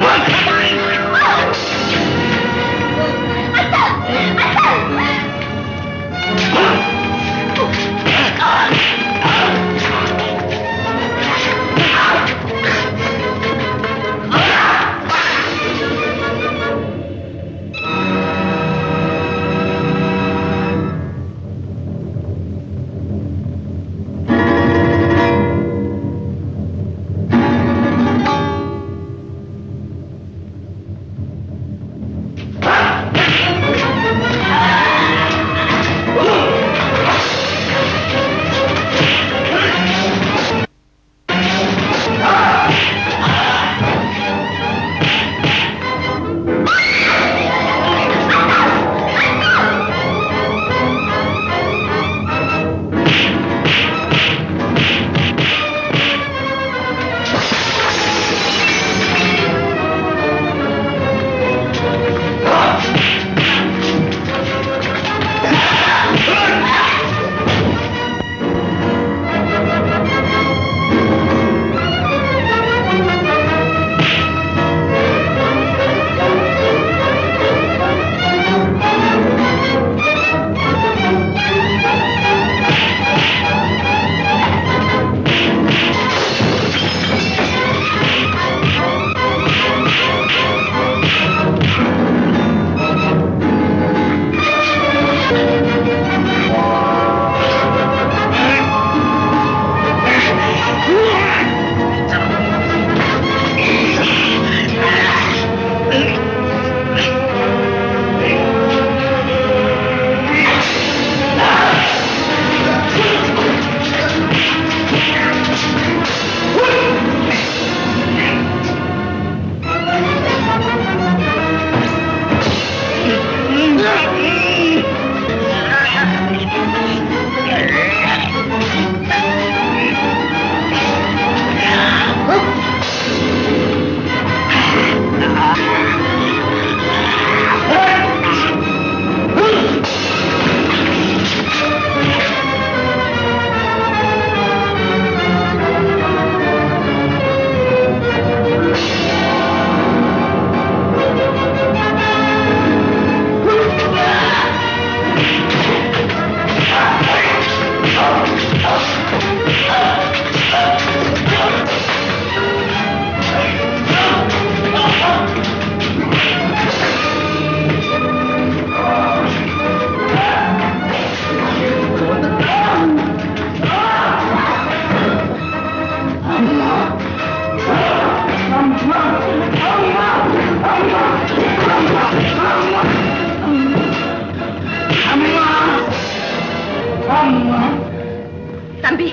தம்பி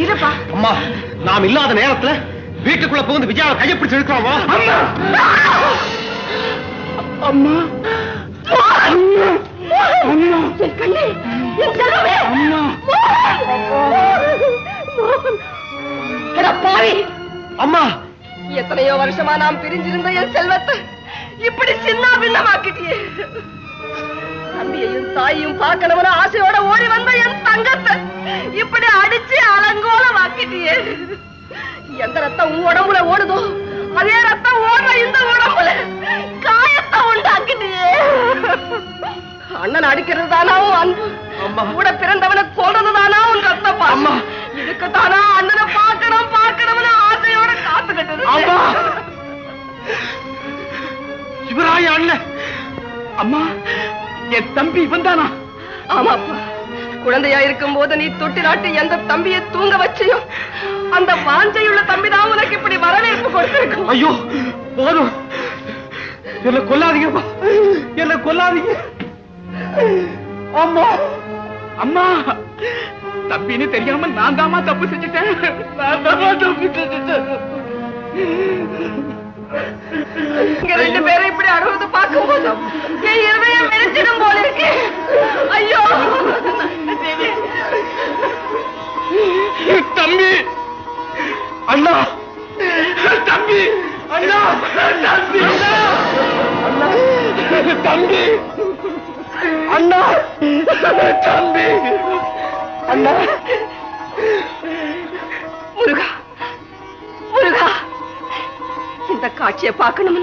இருப்பா. அம்மா, நாம் இல்லாத நேரத்துல வீட்டுக்குள்ள புகுந்து விஜயாவை கையை பிடிச்சு இருக்கிறோம். அம்மா என் கண்ணே, என் செல்வமே. பாவி அம்மா, எத்தனையோ வருஷமா நாம் பிரிஞ்சிருந்த என் செல்வத்தை இப்படி சின்ன பின்னமாக்கிட்டியே. தம்பியையும் தாயையும் பார்க்கணும்னு ஆசையோட ஓடி வந்த என் தங்கத்தை இப்படி அடிச்சு அலங்கோலமாக்கிட்டியே. எந்த ரத்தம் உன் உடம்புல ஓடுதோ அதே ரத்தம் ஓடுற இந்த உடம்புல காயத்தை உண்டாக்கிட்டியே. அண்ணன் அடிக்கிறது தானா உன் அன்பு? கூட பிறந்தவனை கொல்றது தானா உன் ரத்தப்பா? இதுக்குத்தானா அண்ணனை பார்க்கணும் பார்க்கணும்னு ஆசையோட காத்துக்கிட்டு? இவராய அண்ணன். அம்மா, என் தம்பி இவன் தானா? ஆமாப்பா, குழந்தையா இருக்கும் போது நீ தொட்டிலாட்டி எந்த தம்பியை தூங்க வச்சியோ அந்த வாஞ்சையுள்ள தம்பிதான் உனக்கு இப்படி வரவேற்பு கொடுத்திருக்கும். ஐயோ போதும், என்ன கொல்லாதீங்கப்பா, என்ன கொல்லாதீங்க. அம்மா அம்மா, தம்பின்னு தெரியாம நான் தாமா தப்பு செஞ்சுட்டேன். நான் தாமா தப்பு செஞ்சுட்டேன். இங்க ரெண்டு பேரும் இப்படி அழுவது பார்க்கும் போது என் இருதயம் வெடிச்சிடும் போல இருக்கு. ஐயோ தம்பி, அண்ணா, தம்பி, அண்ணா, தம்பி, அண்ணா, தம்பி, அண்ணா, தம்பி, அண்ணா. முருகா, முருகா, இந்த காட்சியை பார்க்கணும்னு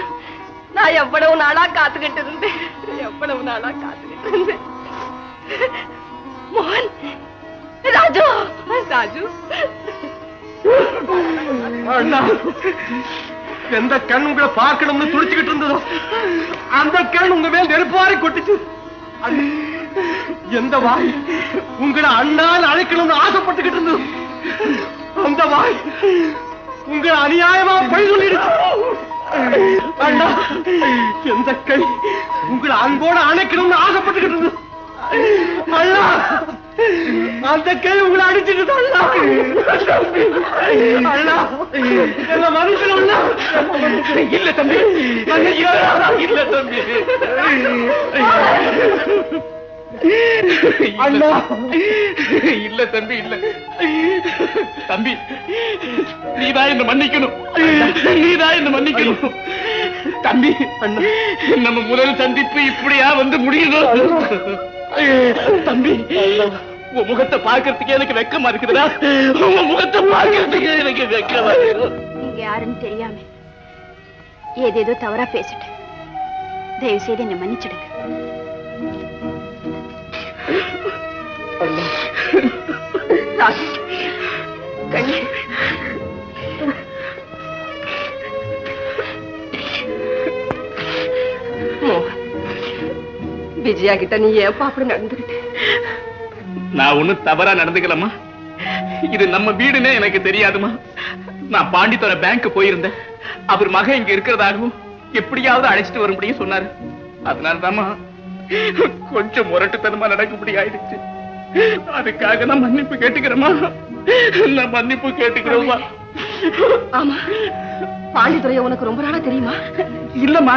நான் எவ்வளவு நாளா காத்துக்கிட்டு இருந்தேன். எவ்வளவு நாளா காத்துக்கிட்டு இருந்தேன். மோகன், ராஜு, ராஜு. அண்ணா, எந்த கண் உங்களை பார்க்கணும்னு துடிச்சுக்கிட்டு இருந்ததோ அந்த கண் உங்க மேல் நெருப்பாரி கொட்டுச்சு. எந்த வாய் உங்களை அண்ணால் அழைக்கணும்னு ஆசைப்பட்டுக்கிட்டு இருந்தது அந்த வாய் உங்களை அநியாயமா பழி சொல்லிடுச்சு. அண்ணா, எந்த கை உங்களை அன்போட அணைக்கணும்னு ஆசைப்பட்டுக்கிட்டு இருந்தது அண்ணா அந்த கை உங்களை அடிச்சுட்டு அண்ணா. என்ன மனுஷன் இல்ல தம்பி, இல்ல தம்பி, அண்ணா, இல்ல தம்பி, இல்ல தம்பி, நீதான் என்ன மன்னிக்கணும், நீதான் என்ன மன்னிக்கணும். தம்பி நம்ம முதல் சந்திப்பு இப்படியா வந்து முடியணும் தம்பி உன் முகத்தை பார்க்கறதுக்கு எனக்கு வெக்கமா இருக்குதுடா உன் முகத்தை பார்க்கறதுக்கு எனக்கு வெக்கமா இருக்கு நீங்க யாருன்னு தெரியாம ஏதேதோ தவறா பேசிட்டேன். தயவு செய்து என்னை மன்னிச்சிடுங்க. கண்ணே, விஜயா கிட்ட நீ ஏப்பா அப்படி நடந்துகிட்ட? நான் ஒண்ணும் தவறா நடந்துக்கலமா. இது நம்ம வீடுன்னே எனக்கு தெரியாதுமா. நான் பாண்டித்துறை பேங்க் போயிருந்தேன். அவர் மகன் இங்க இருக்கிறதாகவும் எப்படியாவது அழைச்சிட்டு வரும்படியும் சொன்னாரு. அதனாலதாம்மா கொஞ்சம் முரட்டுத்தனமா நடக்கும்படி ஆயிடுச்சு. அதுக்காக நான் மன்னிப்பு கேட்டுக்கிறேமா. நான் மன்னிப்பு கேட்டுக்கிறேமா. ஆமா, பாண்டித்துறைய உனக்கு ரொம்ப நாளா தெரியுமா? இல்லம்மா,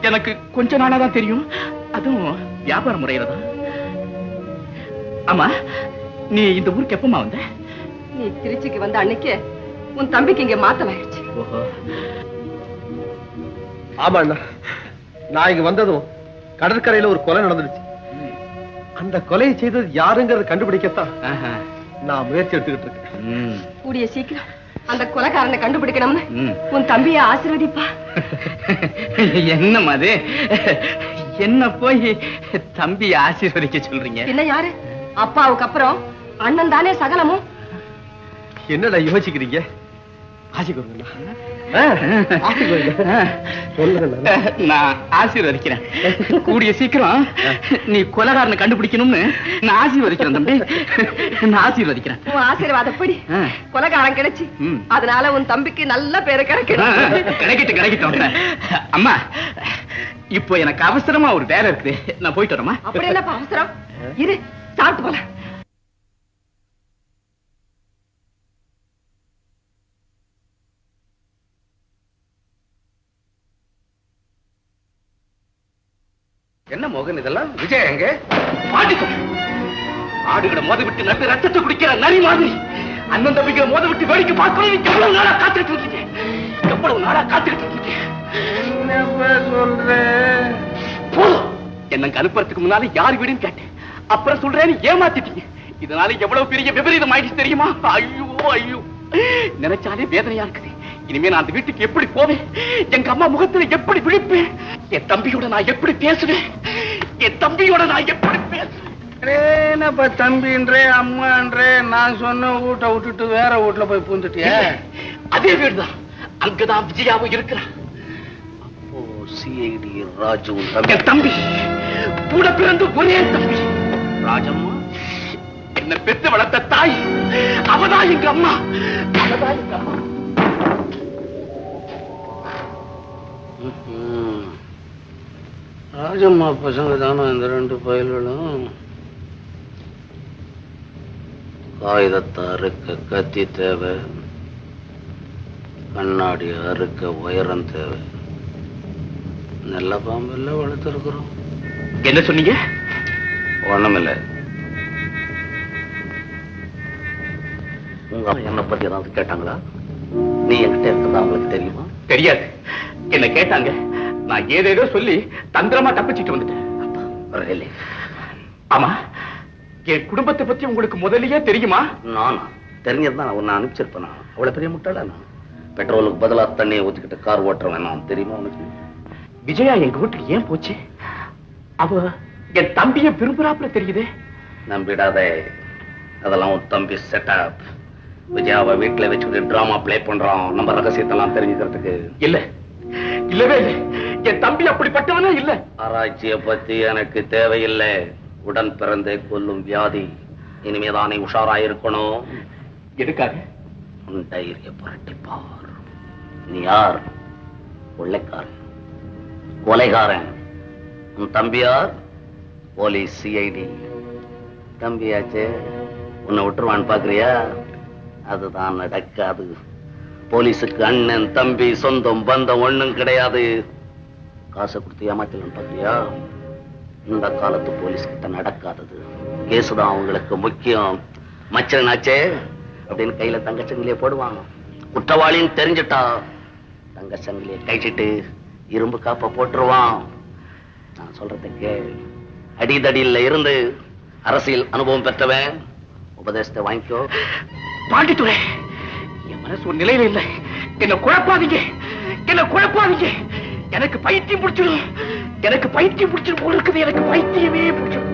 எனக்கு கொஞ்ச நாளா தான் தெரியும். அதுவும் வியாபார முறையில தான். ஆமா, நீ இந்த ஊருக்கு எப்பமா வந்த? நீ திருச்சிக்கு வந்த அன்னைக்கு உன் தம்பிக்கு இங்க மாத்தலாயிடுச்சு. ஆமா அண்ணா, நான் இங்க வந்ததும் கடற்கரையில ஒரு கொலை நடந்துருச்சு. அந்த கொலையை செய்தது யாருங்கிறத கண்டுபிடிக்கத்தான் நான் முயற்சி எடுத்துக்கிட்டு இருக்கேன். கூடிய சீக்கிரம் அந்த கொலைகாரனை கண்டுபிடிக்கணும்னு உன் தம்பிய ஆசீர்வதிப்பா. என்னம்மா அது? என்ன போய் தம்பி ஆசீர்வதிக்க சொல்றீங்க? என்ன யாரு? அப்பாவுக்கு அப்புறம் அண்ணன் தானே சகலமும். என்னடா யோசிக்கிறீங்க? நான் ஆசீர்வதிக்கிறேன். கூடிய சீக்கிரம் நீ கொலைகாரனை கண்டுபிடிக்கணும்னு நான் ஆசீர்வதிக்கிறேன் தம்பி. நான் ஆசீர்வதிக்கிறேன். உன் ஆசீர்வாதப்படி கொலைகாரன் கிடைச்சு அதனால உன் தம்பிக்கு நல்ல பேரு கிடைக்கட்டும். அம்மா, இப்போ எனக்கு அவசரமா ஒரு வேலை இருக்குது. நான் போயிட்டு வரேம்மா. அப்படி என்னப்பா அவசரம்? இரு, சாப்பிட்டு போல. என்ன மோகன் இதெல்லாம்? விஜய் எங்க? ஆடுகளை மோத விட்டு நட்டு ரத்தத்தை குடிக்கிற நரி மாதிரி அண்ணன் தம்பிக்கிற மோத விட்டு வேடிக்கை பார்க்கணும். எவ்வளவு நாளா காத்துக்கிட்டு இருக்கீங்க? எவ்வளவு நாளா காத்துக்கிட்டு இருக்கீங்க? சொல்றேன். என்ன அனுப்புறதுக்கு முன்னால யார் வீடுன்னு கேட்டேன். அப்புறம் சொல்றேன்னு ஏமாத்திட்டீங்க. இதனால எவ்வளவு பெரிய விபரீதம் ஆயிடுச்சு தெரியுமா? ஐயோ ஐயோ, நினைச்சாலே வேதனையா இருக்குது. இனிமே நான் அந்த வீட்டுக்கு எப்படி போவேன்? எங்க அம்மா முகத்துல எப்படி விழிப்பேன்? என் தம்பியோட நான் எப்படி பேசுவேன்? என் தம்பியோட நான் எப்படி பேசுவேன்? என்னப்பா தம்பின்றே அம்மான்றே, நான் சொன்ன வீட்டை விட்டுட்டு வேற வீட்டுல போய் பூந்துட்டியா? அதே வீடுதான், அங்கதான் விஜயாவும் இருக்கிறான். அப்போ சிஐடி ராஜு என் தம்பி, கூட பிறந்து ஒரே தம்பி. ராஜம்மா என்ன பெற்று வளர்த்த தாய் அவதான் எங்க அம்மா. அவதான் எங்க அம்மா. ராஜம்மா பசங்க தானே இந்த ரெண்டு பயல்களும். காகிதத்தை அறுக்க கத்தி தேவை, கண்ணாடி அறுக்க உயரம் தேவை. நல்ல பாம்பெல்லாம் வளர்த்துருக்குறோம். என்ன சொன்னீங்க? ஒண்ணுமில்லை. உங்க அம்மா என்னை பத்தி ஏதாவது கேட்டாங்களா? நீ என்கிட்ட இருக்கிறதா அவங்களுக்கு தெரியுமா? தெரியாது. என்ன கேட்டாங்க. நான் ஏதேதோ சொல்லி தந்திரமா தப்பிச்சுட்டு வந்துட்டேன். ஆமா, என் குடும்பத்தை பத்தி உங்களுக்கு முதல்லயே தெரியுமா? நானா? தெரிஞ்சதுதான் நான் உன்னை அனுப்பிச்சிருப்பேன். அவ்வளவு பெரிய முட்டாளா நான்? பெட்ரோலுக்கு பதிலா தண்ணியை ஊத்திக்கிட்டு கார் ஓட்டுறேன் நான். தெரியுமா உனக்கு? விஜயா எங்க வீட்டுக்கு ஏன் போச்சு? அவ என் தம்பிய விரும்புறாப்புல தெரியுதே. நம்பிடாதே, அதெல்லாம் உன் தம்பி செட்டப். விஜயாவை வீட்டுல வச்சுக்கிட்டு டிராமா பிளே பண்றான் நம்ம ரகசியத்தெல்லாம் தெரிஞ்சுக்கிறதுக்கு. இல்ல, இல்லவே இல்லை. என் தம்பி அப்படிப்பட்டவனே இல்ல. ஆராய்ச்சியை பத்தி எனக்கு தேவையில்லை. உடன் பிறந்தே கொல்லும் வியாதி. இனிமேதானே உஷாராயிருக்கணும். எதுக்காக? உன் தைரிய புரட்டிப்பார். நீ யார்? கொள்ளைக்காரன், கொலைகாரன். உன் தம்பியார்? Police, CID. தம்பியாச்சே, உன்னை விட்டுருவான்னு பாக்குறியா? அதுதான் நடக்காது. போலீஸுக்கு அண்ணன் தம்பி சொந்தம் பந்தம் ஒண்ணும் கிடையாது. காசை கொடுத்து ஏமாத்தலாம் பாக்குறியா? இந்த காலத்து போலீஸ் கிட்ட நடக்காதது. கேசுதான் அவங்களுக்கு முக்கியம். மச்சனாச்சே அப்படின்னு கையில தங்கச்சங்கிலியே போடுவாங்க. குற்றவாளின்னு தெரிஞ்சுட்டா தங்கச்சங்கிலியை கைச்சிட்டு இரும்பு காப்ப போட்டுருவான். நான் சொல்றதுக்கு அடிதடியில் இருந்து அரசியல் அனுபவம் பெற்றவன், உபதேசத்தை வாங்கிக்கோ. பாண்டித்துறை, என் மனசு ஒரு நிலையில இல்லை. என்ன குழப்பாதீங்க, என்ன குழப்பாதீங்க. எனக்கு பைத்தியம் பிடிச்சிடும், எனக்கு பைத்தியம் பிடிச்சிடும் போல இருக்குது. எனக்கு பைத்தியமே பிடிச்சிடும்.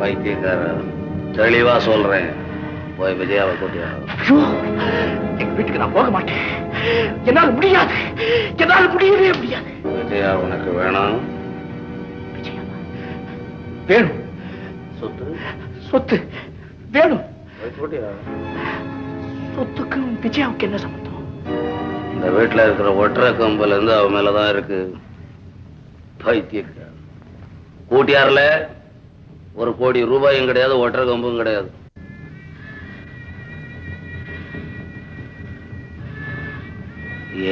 பைத்தியக்காரர், தெளிவா சொல்றேன். போய் விஜயாவை கூட்டியா. எங்க வீட்டுக்கு நான் போக மாட்டேன். என்னால முடியாது, என்னால முடியவே முடியாது. விஜயா உனக்கு வேணும்? வேணும். சொத்து? சொத்து வேணும். கூட்டியா. சொத்துக்கும் விஜயாவுக்கு என்ன சம்பந்தம்? இந்த வீட்டுல இருக்கிற ஒற்றை கம்புல இருந்து அவ மேலதான் இருக்கு. பைத்தியக்காரர், கூட்டியார்ல 1 கோடி ரூபாயும் கிடையாது, ஒற்றை கம்பும் கிடையாது.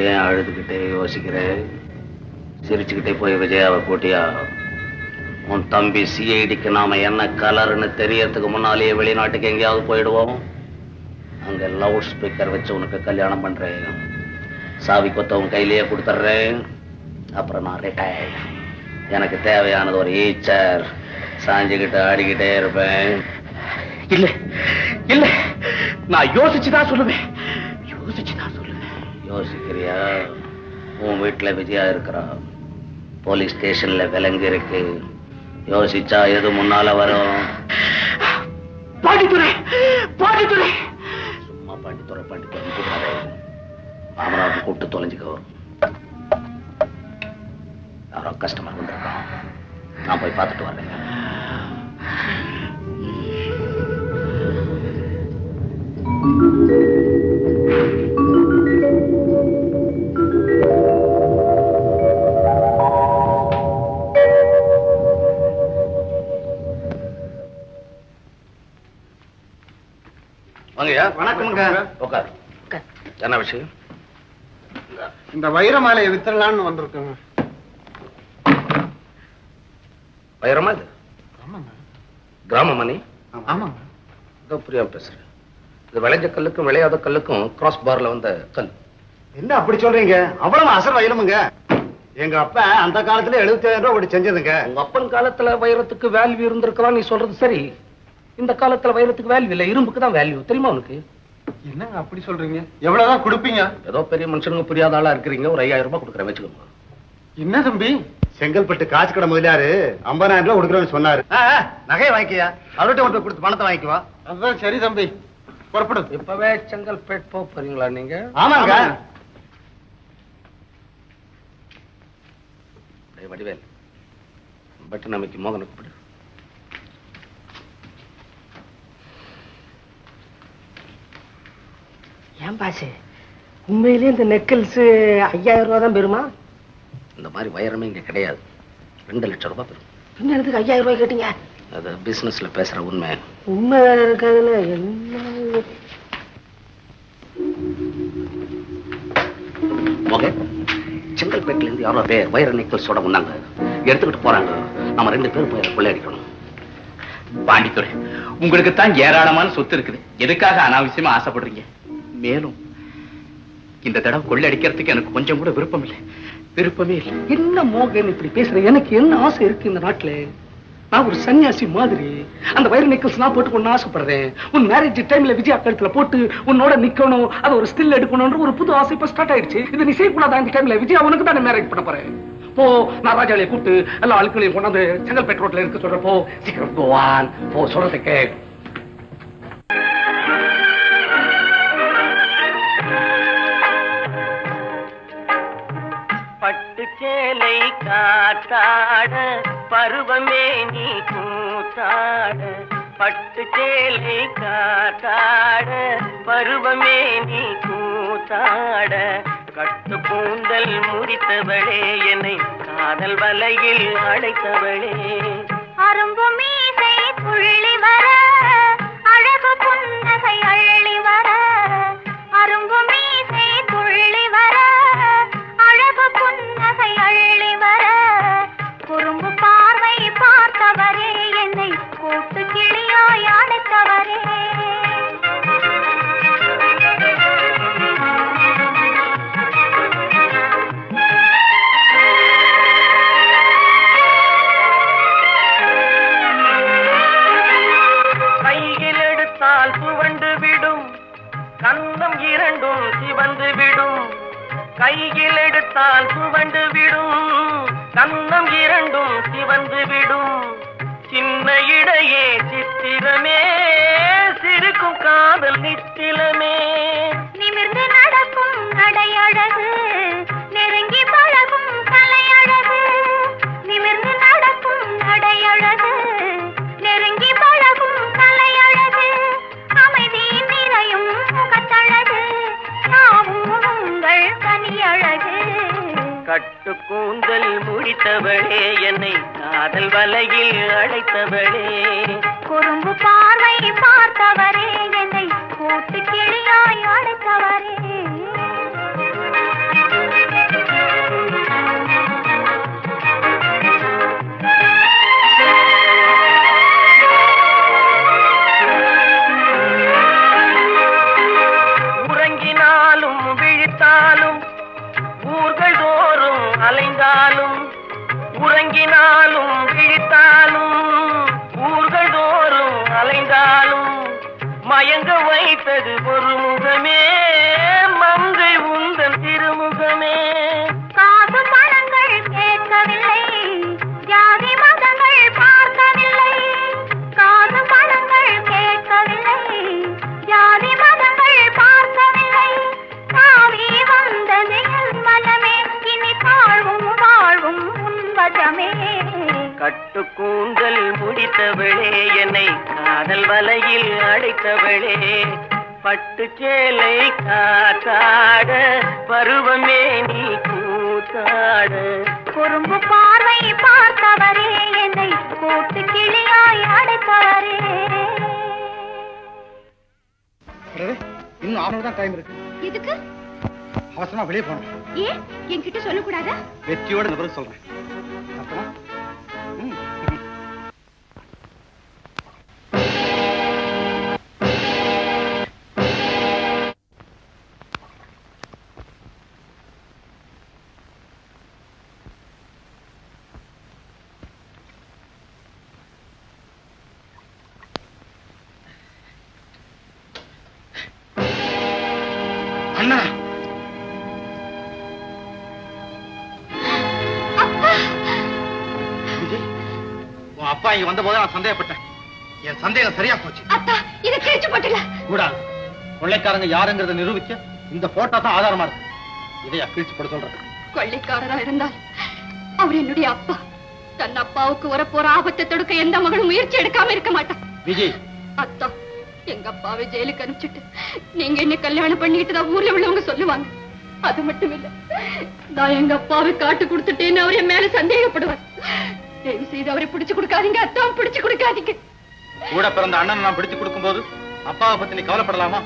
ஏன் அழுதுகிட்டே யோசிக்கிற? சிரிச்சுக்கிட்டே போய் விஜயாவை கூட்டியா. உன் தம்பி சிஐடிக்கு நாம என்ன கலர்னு தெரியறதுக்கு முன்னாலேயே வெளிநாட்டுக்கு எங்கேயாவது போயிடுவோம். அங்க லவுட் ஸ்பீக்கர் வச்சு உனக்கு கல்யாணம் பண்றேன். சாவி கொத்த உன் கையிலேயே கொடுத்துட்றேன். அப்புறம் நான் ரிட்டையர்ட். எனக்கு தேவையானது ஒரு ஈச்சர். சாஞ்சுக்கிட்டு ஆடிக்கிட்டே இருப்பேன். இல்ல இல்ல, நான் யோசிச்சுதான் சொல்லுவேன், யோசிச்சுதான் சொல்லுவேன். யோசிக்கிறியா? உன் வீட்டுல விஜயா இருக்கிறா, போலீஸ் ஸ்டேஷன்ல விலங்கு இருக்கு. யோசிச்சா எது முன்னால வரும்? பாண்டித்துறை, பாண்டித்துறை. சும்மா பாண்டித்துறை பாண்டித்துறை கூட்டாரு. மாமனாவுக்கு கூப்பிட்டு தொலைஞ்சுக்கோ. யாரோ கஸ்டமர் வந்திருக்கான், நான் போய் பார்த்துட்டு வரேன். வாங்கய்யா. வணக்கம்ங்க. உட்கார். என்ன விஷயம்? இந்த வைர மாலையை வித்தரலான்னு வந்திருக்கோங்க. வைரமா இது? ஆமாங்க. கிராம மணி? ஆமாங்க. இதோ புரியாம பேசுறேன். இது விளைஞ்ச கல்லுக்கும் விளையாத கல்லுக்கும் கிராஸ் பார்ல வந்த கல். என்ன அப்படி சொல்றீங்க? அவ்வளவு அசல் வைரமுங்க. எங்க அப்பா அந்த காலத்துல 75,000 ரூபாய் செஞ்சதுங்க. உங்க அப்பன் காலத்துல வைரத்துக்கு வேல்யூ இருந்திருக்கலாம், நீ சொல்றது சரி. இந்த காலத்துல வைரத்துக்கு வேல்யூ இல்ல, இரும்புக்கு தான் வேல்யூ. தெரியுமா உனக்கு? என்னங்க அப்படி சொல்றீங்க? எவ்வளவுதான் கொடுப்பீங்க? ஏதோ பெரிய மனுஷனுங்க புரியாத ஆளா இருக்கிறீங்க. ஒரு 5,000 ரூபாய் கொடுக்குறேன், வச்சுக்கோங்க. என்ன தம்பி? செங்கல்பட்டு காசு கடை முதலியாரு 50,000 ரூபாய் கொடுக்குறேன்னு சொன்னாரு. நகையை வாங்கிக்கியா, அவர்கிட்ட கொண்டு கொடுத்து பணத்தை வாங்கிக்குவா. அதுதான் சரி தம்பி, புறப்படும். இப்பவே செங்கல்பேட் போக போறீங்களா நீங்க? ஆமாங்க. வடிவேல், பட்டு நமக்கு மோகனை கூப்பிடு. ஏன் பாசு, உண்மையிலேயே இந்த நெக்கிள்ஸ் 5,000 ரூபாய் தான் பெறுமா? இந்த மாதிரி வைரமே இங்க கிடையாது. 2 லட்சம் ரூபாய் பெறும். பின்ன எதுக்கு 5,000 ரூபாய் கேட்டீங்க? அது பிசினஸ்ல பேசுற உண்மை. உண்மை இருக்காதுன்னு என்ன? மோகன், செங்கல்பேட்டில இருந்து யாரோ பேர் வைர நெக்லஸோட வந்தாங்க, எடுத்துக்கிட்டு போறாங்க. நம்ம 2 பேரும் போய் கொள்ளையடிக்கணும். பாண்டித்துறை, உங்களுக்கு தான் ஏராளமான சொத்து இருக்குது, எதுக்காக அனாவசியமா ஆசைப்படுறீங்க? மேலும் இந்த தடவை கொள்ளையடிக்கிறதுக்கு எனக்கு கொஞ்சம் கூட விருப்பம் இல்லை, விருப்பமே இல்லை. என்ன மோகன் இப்படி பேசுற? எனக்கு என்ன ஆசை இருக்கு இந்த நாட்டுல? நான் ஒரு சன்னியாசி மாதிரி அந்த வைர நெக்லஸ் நான் போட்டுக்கணும்னு ஆசைப்படுறேன். உன் மேரேஜ் டைம்ல விஜயா கழுத்துல போட்டு உன்னோட நிக்கணும், அதை ஒரு ஸ்டில் எடுக்கணும்ன்ற ஒரு புது ஆசை இப்ப ஸ்டார்ட் ஆயிடுச்சு. இது நீ செய்யக்கூடாது. அந்த டைம்ல விஜயா உனக்கு தான் மேரேஜ் பண்ண போறேன். போ, நான் ராஜாலையை கூப்பிட்டு எல்லா ஆட்களையும் கொண்டாந்து செங்கல்பேட் ரோட்ல இருக்க சொல்றப்போ சீக்கிரம் போவான். போ, சொல்றதுக்கு. பட்டு சேலை காத்தாட பருவமே நீ கூத்தாட. பட்டு சேலை காத்தாட பருவமே நீ கூத்தாட. கட்டு கூந்தல் முறித்தவளே என்னை காதல் வலையில் அடைத்தவளே. அரும்பு மீசை துள்ளி வர அழகு புன்னகை அள்ளி வர. அரும்பு மீசை துள்ளி வர அழகு புன்னகை அள்ளி வர. குறும்பு பார்வை பார்த்தவரே என்னை கூட்டு கிளியாய் அடைத்தவரே. கையில் எடுத்தால் சுவண்டு விடும், கன்னம் இரண்டும் சிவந்து விடும். சின்ன இடையே சித்திரமே, சிரிக்கும் காதல் நித்திலமே. நிமிர்ந்து நடக்கும் நடையழகு, நெருங்கி பழகும் தலையழகு. நிமிர்ந்து நடக்கும் நடையழகு, நெருங்கி பழகும் தலையழகு. அமைதி நிறையும் முகத்தழகு, யாவும் உங்கள் கனியழகு. கட்டு கூந்தல் முடித்தவளே, என்னை காதல் வலையில் அழைத்தவளே. குறும்பு பார்வை பார்த்தவரே, என்னை கூட்டு கிளியாய் அழைத்தவரே. உறங்கினாலும் விழித்தாலும் ஊர்கள் தோறும் அலைந்தாலும், உறங்கினாலும் விழித்தாலும் ஊர்கள் தோறும் அலைந்தாலும், மயங்க வைத்தது ஒரு முகமே, மங்கை உந்தன் திருமுகமே. காசு பணங்கள் கேட்கவில்லை, ஜாதி மதங்கள் பார்க்கவில்லை. காசு பணங்கள் கேட்கவில்லை, ஜாதி மதங்கள் பார்க்கவில்லை. தாவி வந்தது என் மனமே, இனி தாழ்வும் வாழ்வும் உன்பதமே. கட்டு கூந்தல் முடித்தவளே, என்னை காதல் வலையில் அடைத்தவளே. பட்டு சேலை காத்தாட, பருவமே நீ கூத்தாட. குறும்பு பார்வை பார்த்தவரே, என்னை கூட்டு கிளியாய் அடைத்தவரே. இன்னும் 1 hour தான் டைம் இருக்கு. எதுக்கு? அவசரமா வெளியே போகணும். ஏன் என்கிட்ட சொல்லக்கூடாதா? வெற்றியோட இந்த பிறகு சொல்றேன். அப்புறம் அண்ணா, விஜய், உன் அப்பா இங்க வந்த போது நான் சந்தேகப்பட்டேன். என் சந்தேகம் சரியா போச்சு. அத்தா, இதை கிழிச்சு போட்டுல. கூடாது. கொள்ளைக்காரங்க யாருங்கிறத நிரூபிக்க இந்த போட்டோ தான் ஆதாரமா இருக்கு. இதையா கிழிச்சு போட சொல்றேன். கொள்ளைக்காரரா இருந்தால் அவர் என்னுடைய அப்பா. தன் அப்பாவுக்கு வரப்போற ஆபத்தை தடுக்க எந்த மகளும் முயற்சி எடுக்காம இருக்க மாட்டான். விஜய், அத்தா, எங்க அப்பாவை ஜெயிலுக்கு அனுப்பிச்சிட்டு நீங்க என்ன கல்யாணம் பண்ணிக்கிட்டு தான் ஊர்ல உள்ளவங்க சொல்லுவாங்க. அது மட்டும் இல்ல, நான் எங்க அப்பாவை காட்டு கொடுத்துட்டேன்னு அவர் என் மேல சந்தேகப்படுவார். தயவு செய்து அவரை பிடிச்சு கொடுக்காதீங்க அத்தா, பிடிச்சு கொடுக்காதீங்க. கூட பிறந்த அண்ணனை நான் பிடிச்சு கொடுக்கும் போது அப்பாவை பத்தி நீ கவலைப்படலாமா?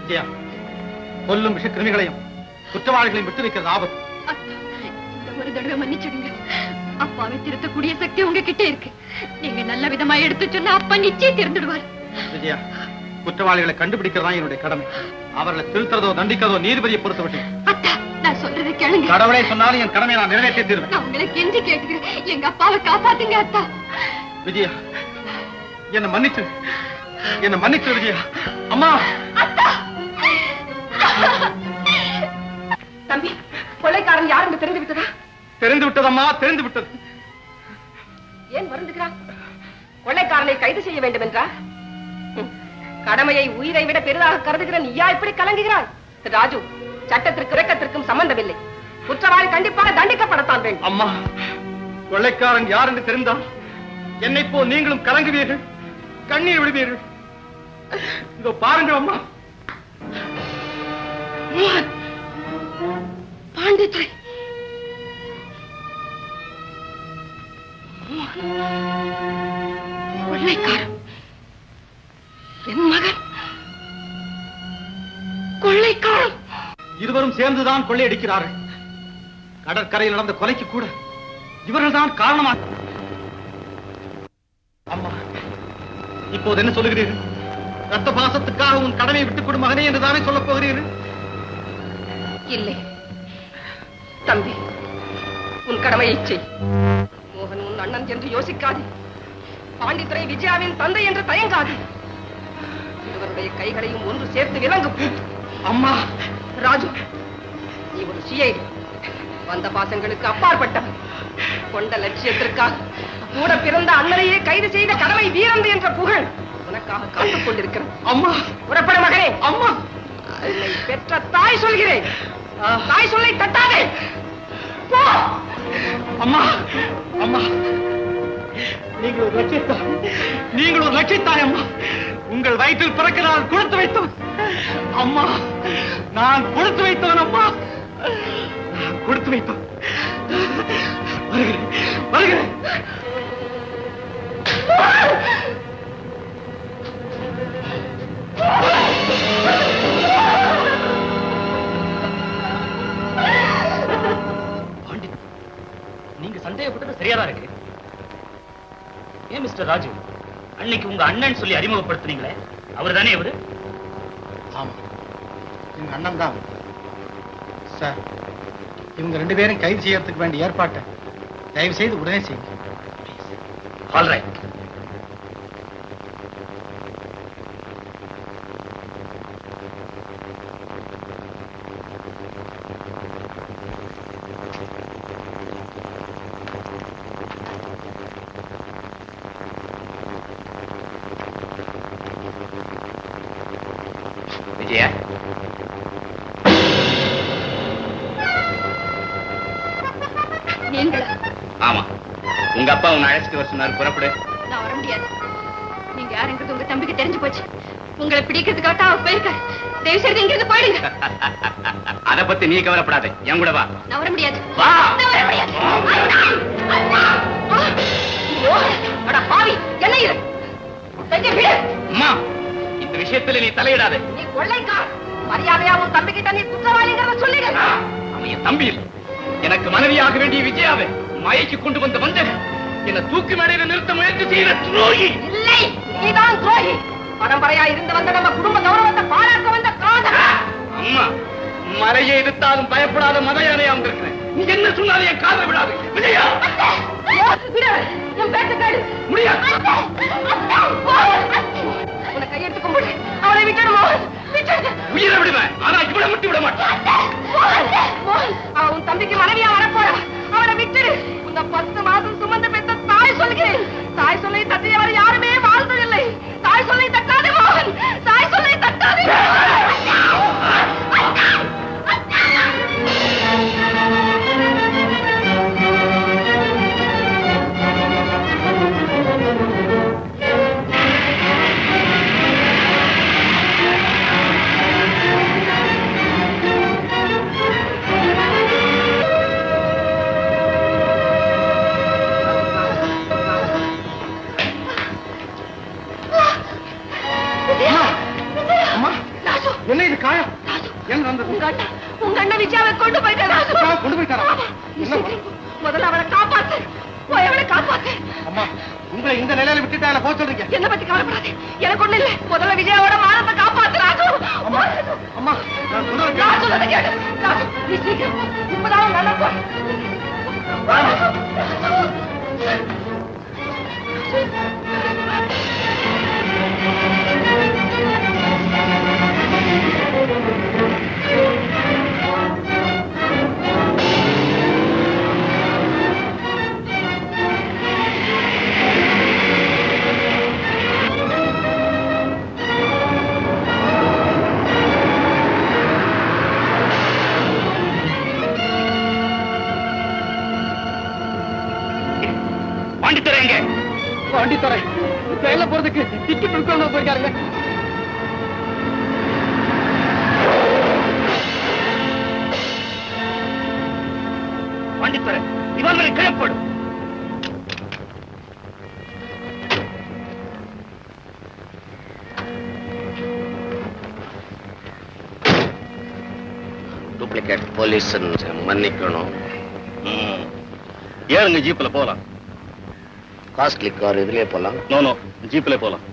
விஜயா, கொல்லும் விஷ கிருமிகளையும் குற்றவாளிகளையும் விட்டு வைக்கிறது ஆபத்து. அத்தா, இந்த ஒரு தடவை மன்னிச்சிடுங்க. அப்பாவை திருத்தக்கூடிய சக்தி உங்ககிட்ட இருக்கு. நீங்க நல்ல விதமா எடுத்து சொன்னா அப்பா நிச்சயம் திருந்துடுவார். விஜயா, குற்றவாளிகளை கண்டுபிடிக்கிறதா என்னுடைய கடமை. அவர்களை திருத்தறதோ தண்டிக்கிறதோ நீதிபதியை பொறுத்த விட்டு. அத்தா, நான் சொல்றதை கேளுங்க. கடவுளை சொன்னாலும் என் கடமையை நான் நிறைவேற்றி தீர்வேன். நான் உங்களை கெஞ்சி கேட்டுக்கிறேன், எங்க அப்பாவை காப்பாத்துங்க அத்தா. விஜயா, என்ன மன்னிச்சு, என்ன மன்னிச்சு விஜயா. அம்மா, தம்பி, கொள்ளைக்காரன் யார் என்று தெரிந்து விட்டதா? தெரிந்து விட்டதம்மா, தெரிந்து விட்டது. ஏன் வருந்துகிறான்? கொள்ளைக்காரனை கைது செய்ய வேண்டும் என்றா? கடமையை உயிரை விட பெரிதாக கருதுகிற நீயா இப்படி கலங்குகிறாய்? ராஜு, சட்டத்திற்கு இரக்கத்திற்கும் சம்பந்தமில்லை. குற்றவாளி கண்டிப்பாக தண்டிக்கப்படத்தான் வேண்டும். அம்மா, கொள்ளைக்காரன் யார் என்று தெரிந்தால் என்னை போ நீங்களும் கலங்குவீர்கள், கண்ணீர் விடுவீர்கள். இதோ பாருங்கள் அம்மா. பாண்டித்துறை, கொள்ளைக்காரன் என் மகன். கொள்ளைக்காரன் இருவரும் சேர்ந்துதான் கொள்ளையடிக்கிறார்கள். கடற்கரையில் நடந்த கொலைக்கு கூட இவர்கள் தான் காரணமாக. அம்மா, இப்போது என்ன சொல்லுகிறீர்கள்? ரத்த பாசத்துக்காக உன் கடமை விட்டுக் கொடு மகனே என்று தானே சொல்லப் போகிறீர்கள்? இல்லை தம்பி, உன் கடமையை செய். மோகன் உன் அண்ணன் என்று யோசிக்காது. பாண்டித்துறை விஜயாவின் தந்தை என்று தயங்காது. இருவருடைய கைகளையும் ஒன்று சேர்த்து விலங்கு. அம்மா, ராஜு, நீ ஒரு சிஐடி வந்த பாசங்களுக்கு அப்பாற்பட்டவன். கொண்ட லட்சியத்திற்காக கூட பிறந்த அண்ணனையே கைது செய்த கடமை வீரந்து என்ற புகழ் உனக்காக காத்துக் கொண்டிருக்கிறது. அம்மா, புறப்பட மகனே. அம்மா, உன்னை பெற்ற தாய் சொல்கிறேன், தாய் சொல்லை தட்டாதே. போ. அம்மா, அம்மா, நீங்கள் ஒரு லட்சியத்தாய், நீங்கள் ஒரு லட்சியத்தாய் அம்மா. உங்கள் வயிற்றில் பிறக்க நான் கொடுத்து வைத்தவன் அம்மா, நான் கொடுத்து வைத்தவன் அம்மா, கொடுத்து வைத்தவன். வருகிறேன், வருகிறேன். நீங்க சந்தேகப்பட்டது சரியாதான் இருக்கு. ஏன் மிஸ்டர் ராஜு, அன்னைக்கு உங்க அண்ணன் சொல்லி அறிமுகப்படுத்தினீங்களே, அவர் தானே இவரு? ஆமா, எங்க அண்ணன் தான் சார். இவங்க 2 பேரும் கைது செய்யறதுக்கு வேண்டிய ஏற்பாட்டை தயவு செய்து உடனே செய்யுங்க. All right. விஜயா, நீங்களா? ஆமா, உங்க அப்பா உன்னை அழைச்சிட்டு வர சொன்னார். புறப்படு. நான் வர முடியாது. நீங்க யாருங்கிறது உங்க தம்பிக்கு தெரிஞ்சு போச்சு. உங்களை பிடிக்கிறதுக்காக அவர் போயிருக்காரு. தயவு செய்து இங்க இருந்து போயிடுங்க. அத பத்தி நீ கவலைப்படாத, என் கூட வா. நான் வர முடியாது. வா. நான் வர முடியாது. அட பாவி, என்ன இது? செஞ்சு விடு. அம்மா, இந்த விஷயத்துல நீ தலையிடாத. நீ கொள்ளைக்கார. மரியாதையா உன் தம்பிக்கிட்ட நீ குற்றவாளிங்கிறத சொல்லிடு. அவன் என் தம்பி இல்லை, எனக்கு மனைவியாக வேண்டிய விஜயாவை மயக்கி கொண்டு வந்த வஞ்சகன், என்ன தூக்கு மேடையில நிறுத்த முயற்சி செய்த துரோகி. இல்லை, நீதான் துரோகி. பரம்பரையா இருந்து வந்த நம்ம குடும்ப கௌரவத்தை பாராட்ட வந்த காதல். அம்மா, மலையை எதிர்த்தாலும் பயப்படாத மத யானையா வந்திருக்கிறேன். நீ என்ன சொன்னாலும் என் காதை விடாது. விஜயா, விடு. என் பேச்ச கேடு. முடியாது. உன்னை கையெடுத்து கும்பிடு. அவளை விட்டுடுமோ? விட்டுடு. உயிரை விடுவேன், ஆனா இவளை விட்டு விட மாட்டேன். அவ உன் தம்பிக்கு மனைவியா வரப்போறா. அவளை விட்டுடு. உன்னை 10 மாதம் சுமந்து பெற்ற தாய் சொல்கிறேன். தாய் சொல்லை தட்டியவர் யாருமே வாழ்ந்ததில்லை. தாய் சொல்லை தட்டாதே மோகன். தாய் சொல்லை தட்டாதே. என்ன இது காயம்? என்ன நடந்தது? உங்க அண்ணன் விஜயாவை கொண்டு போயிட்டாரா? கொண்டு போயிட்டாரா? முதல்ல அவளை காப்பாத்து. போய் அவளை காப்பாத்து. அம்மா, உங்களை இந்த நிலையில விட்டுட்டா போக சொல்றீங்க? என்ன பத்தி கவலைப்படாதே, எனக்கு ஒண்ணு இல்ல. முதல்ல விஜயாவோட மானத்தை காப்பாத்து ராஜு. அம்மா, அம்மா, நான் சொல்றதை கேளு. ராஜு, நீ சீக்கிரம் போ. இப்பதான் நல்லா போ. பாண்டித்துறை எங்க? பாண்டித்துறை ட்ரெயின்ல போறதுக்கு டிக்கெட் எடுக்கணும் போயிருக்காருங்க. பாண்டித்துறை, இவர்களை கிளப்போடு. டூப்ளிகேட் போலீஸ் மன்னிக்கணும். ஏறுங்க, ஜீப்ல போலாம். காஸ்ட்லி கார் இதுலயே போலாம். நோ, ஜீப்ல போலாம்.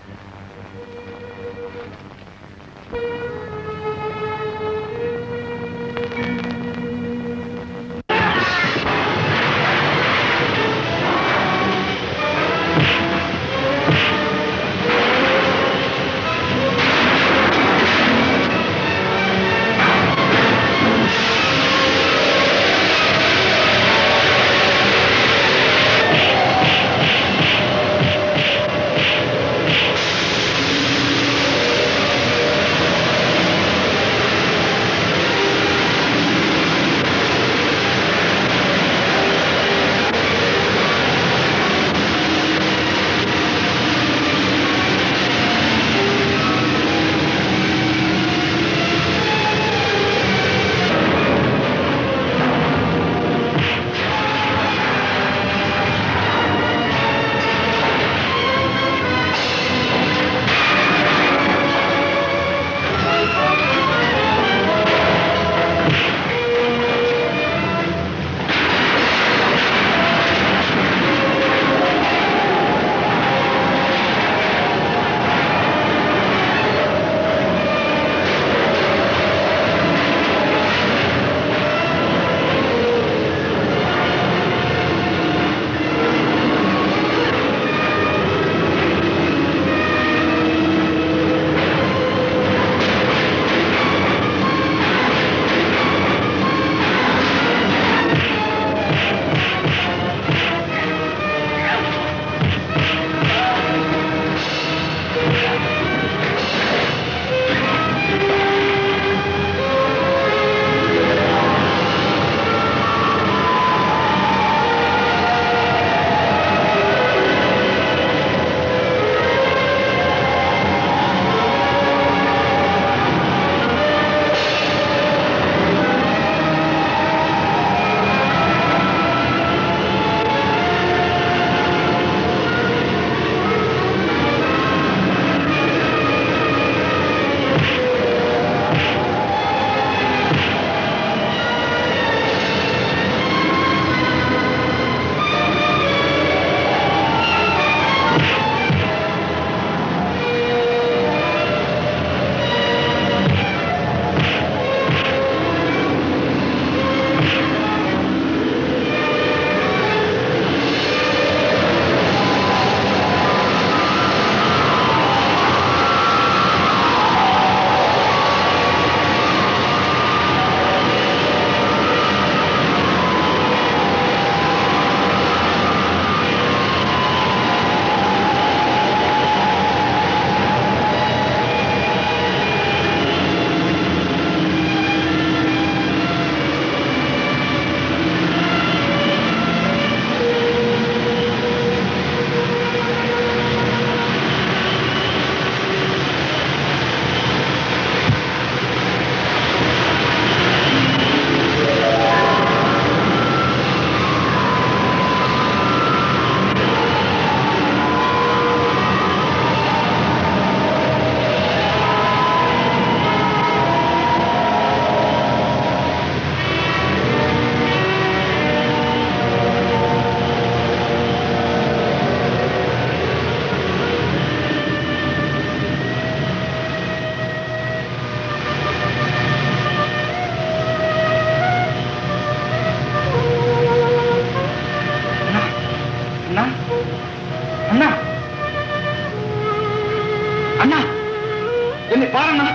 அண்ணா அண்ணா அண்ணா என்னை பாருண்ணா,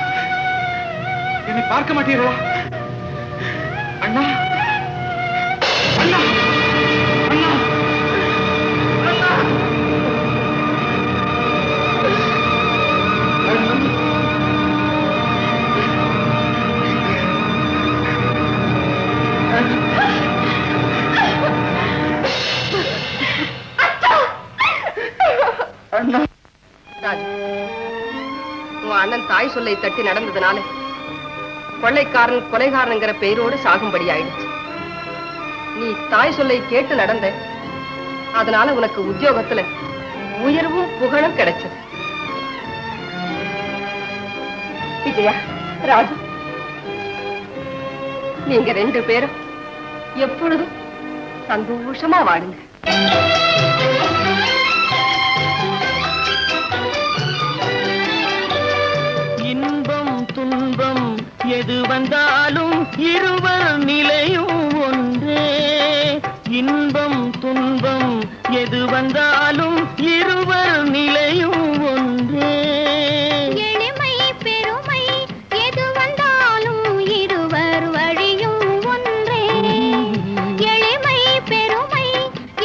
என்னை பார்க்க மாட்டீர்களா? அண்ணா அண்ணா அண்ணா அண்ணா ராஜு, உன் அண்ணன் தாய் சொல்லை தட்டி நடந்ததுனால கொள்ளைக்காரன் கொலைகாரனுங்கிற பெயரோடு சாகும்படி ஆயிடுச்சு. நீ தாய் சொல்லை கேட்டு நடந்த, அதனால உனக்கு உத்தியோகத்துல உயர்வும் புகழும் கிடைச்சது. விஜயா, ராஜு, நீங்க 2 பேரும் எப்பொழுதும் சந்தோஷமா வாடுங்க. இன்பம் துன்பம் எது வந்தாலும் இருவர் நிலையும் ஒன்றே. இன்பம் துன்பம் எது வந்தாலும் இருவர் நிலையும் ஒன்றே. எளிமை பெருமை எது வந்தாலும் இருவர் வழியும் ஒன்றே. எளிமை பெருமை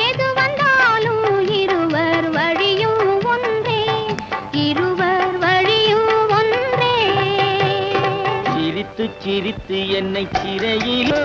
எது வந்தாலும் இருவர் வழியும் ஒன்றே. இருவர் வழியும் ஒன்றே. சிரித்து சிரித்து என்னை சிறையிலோ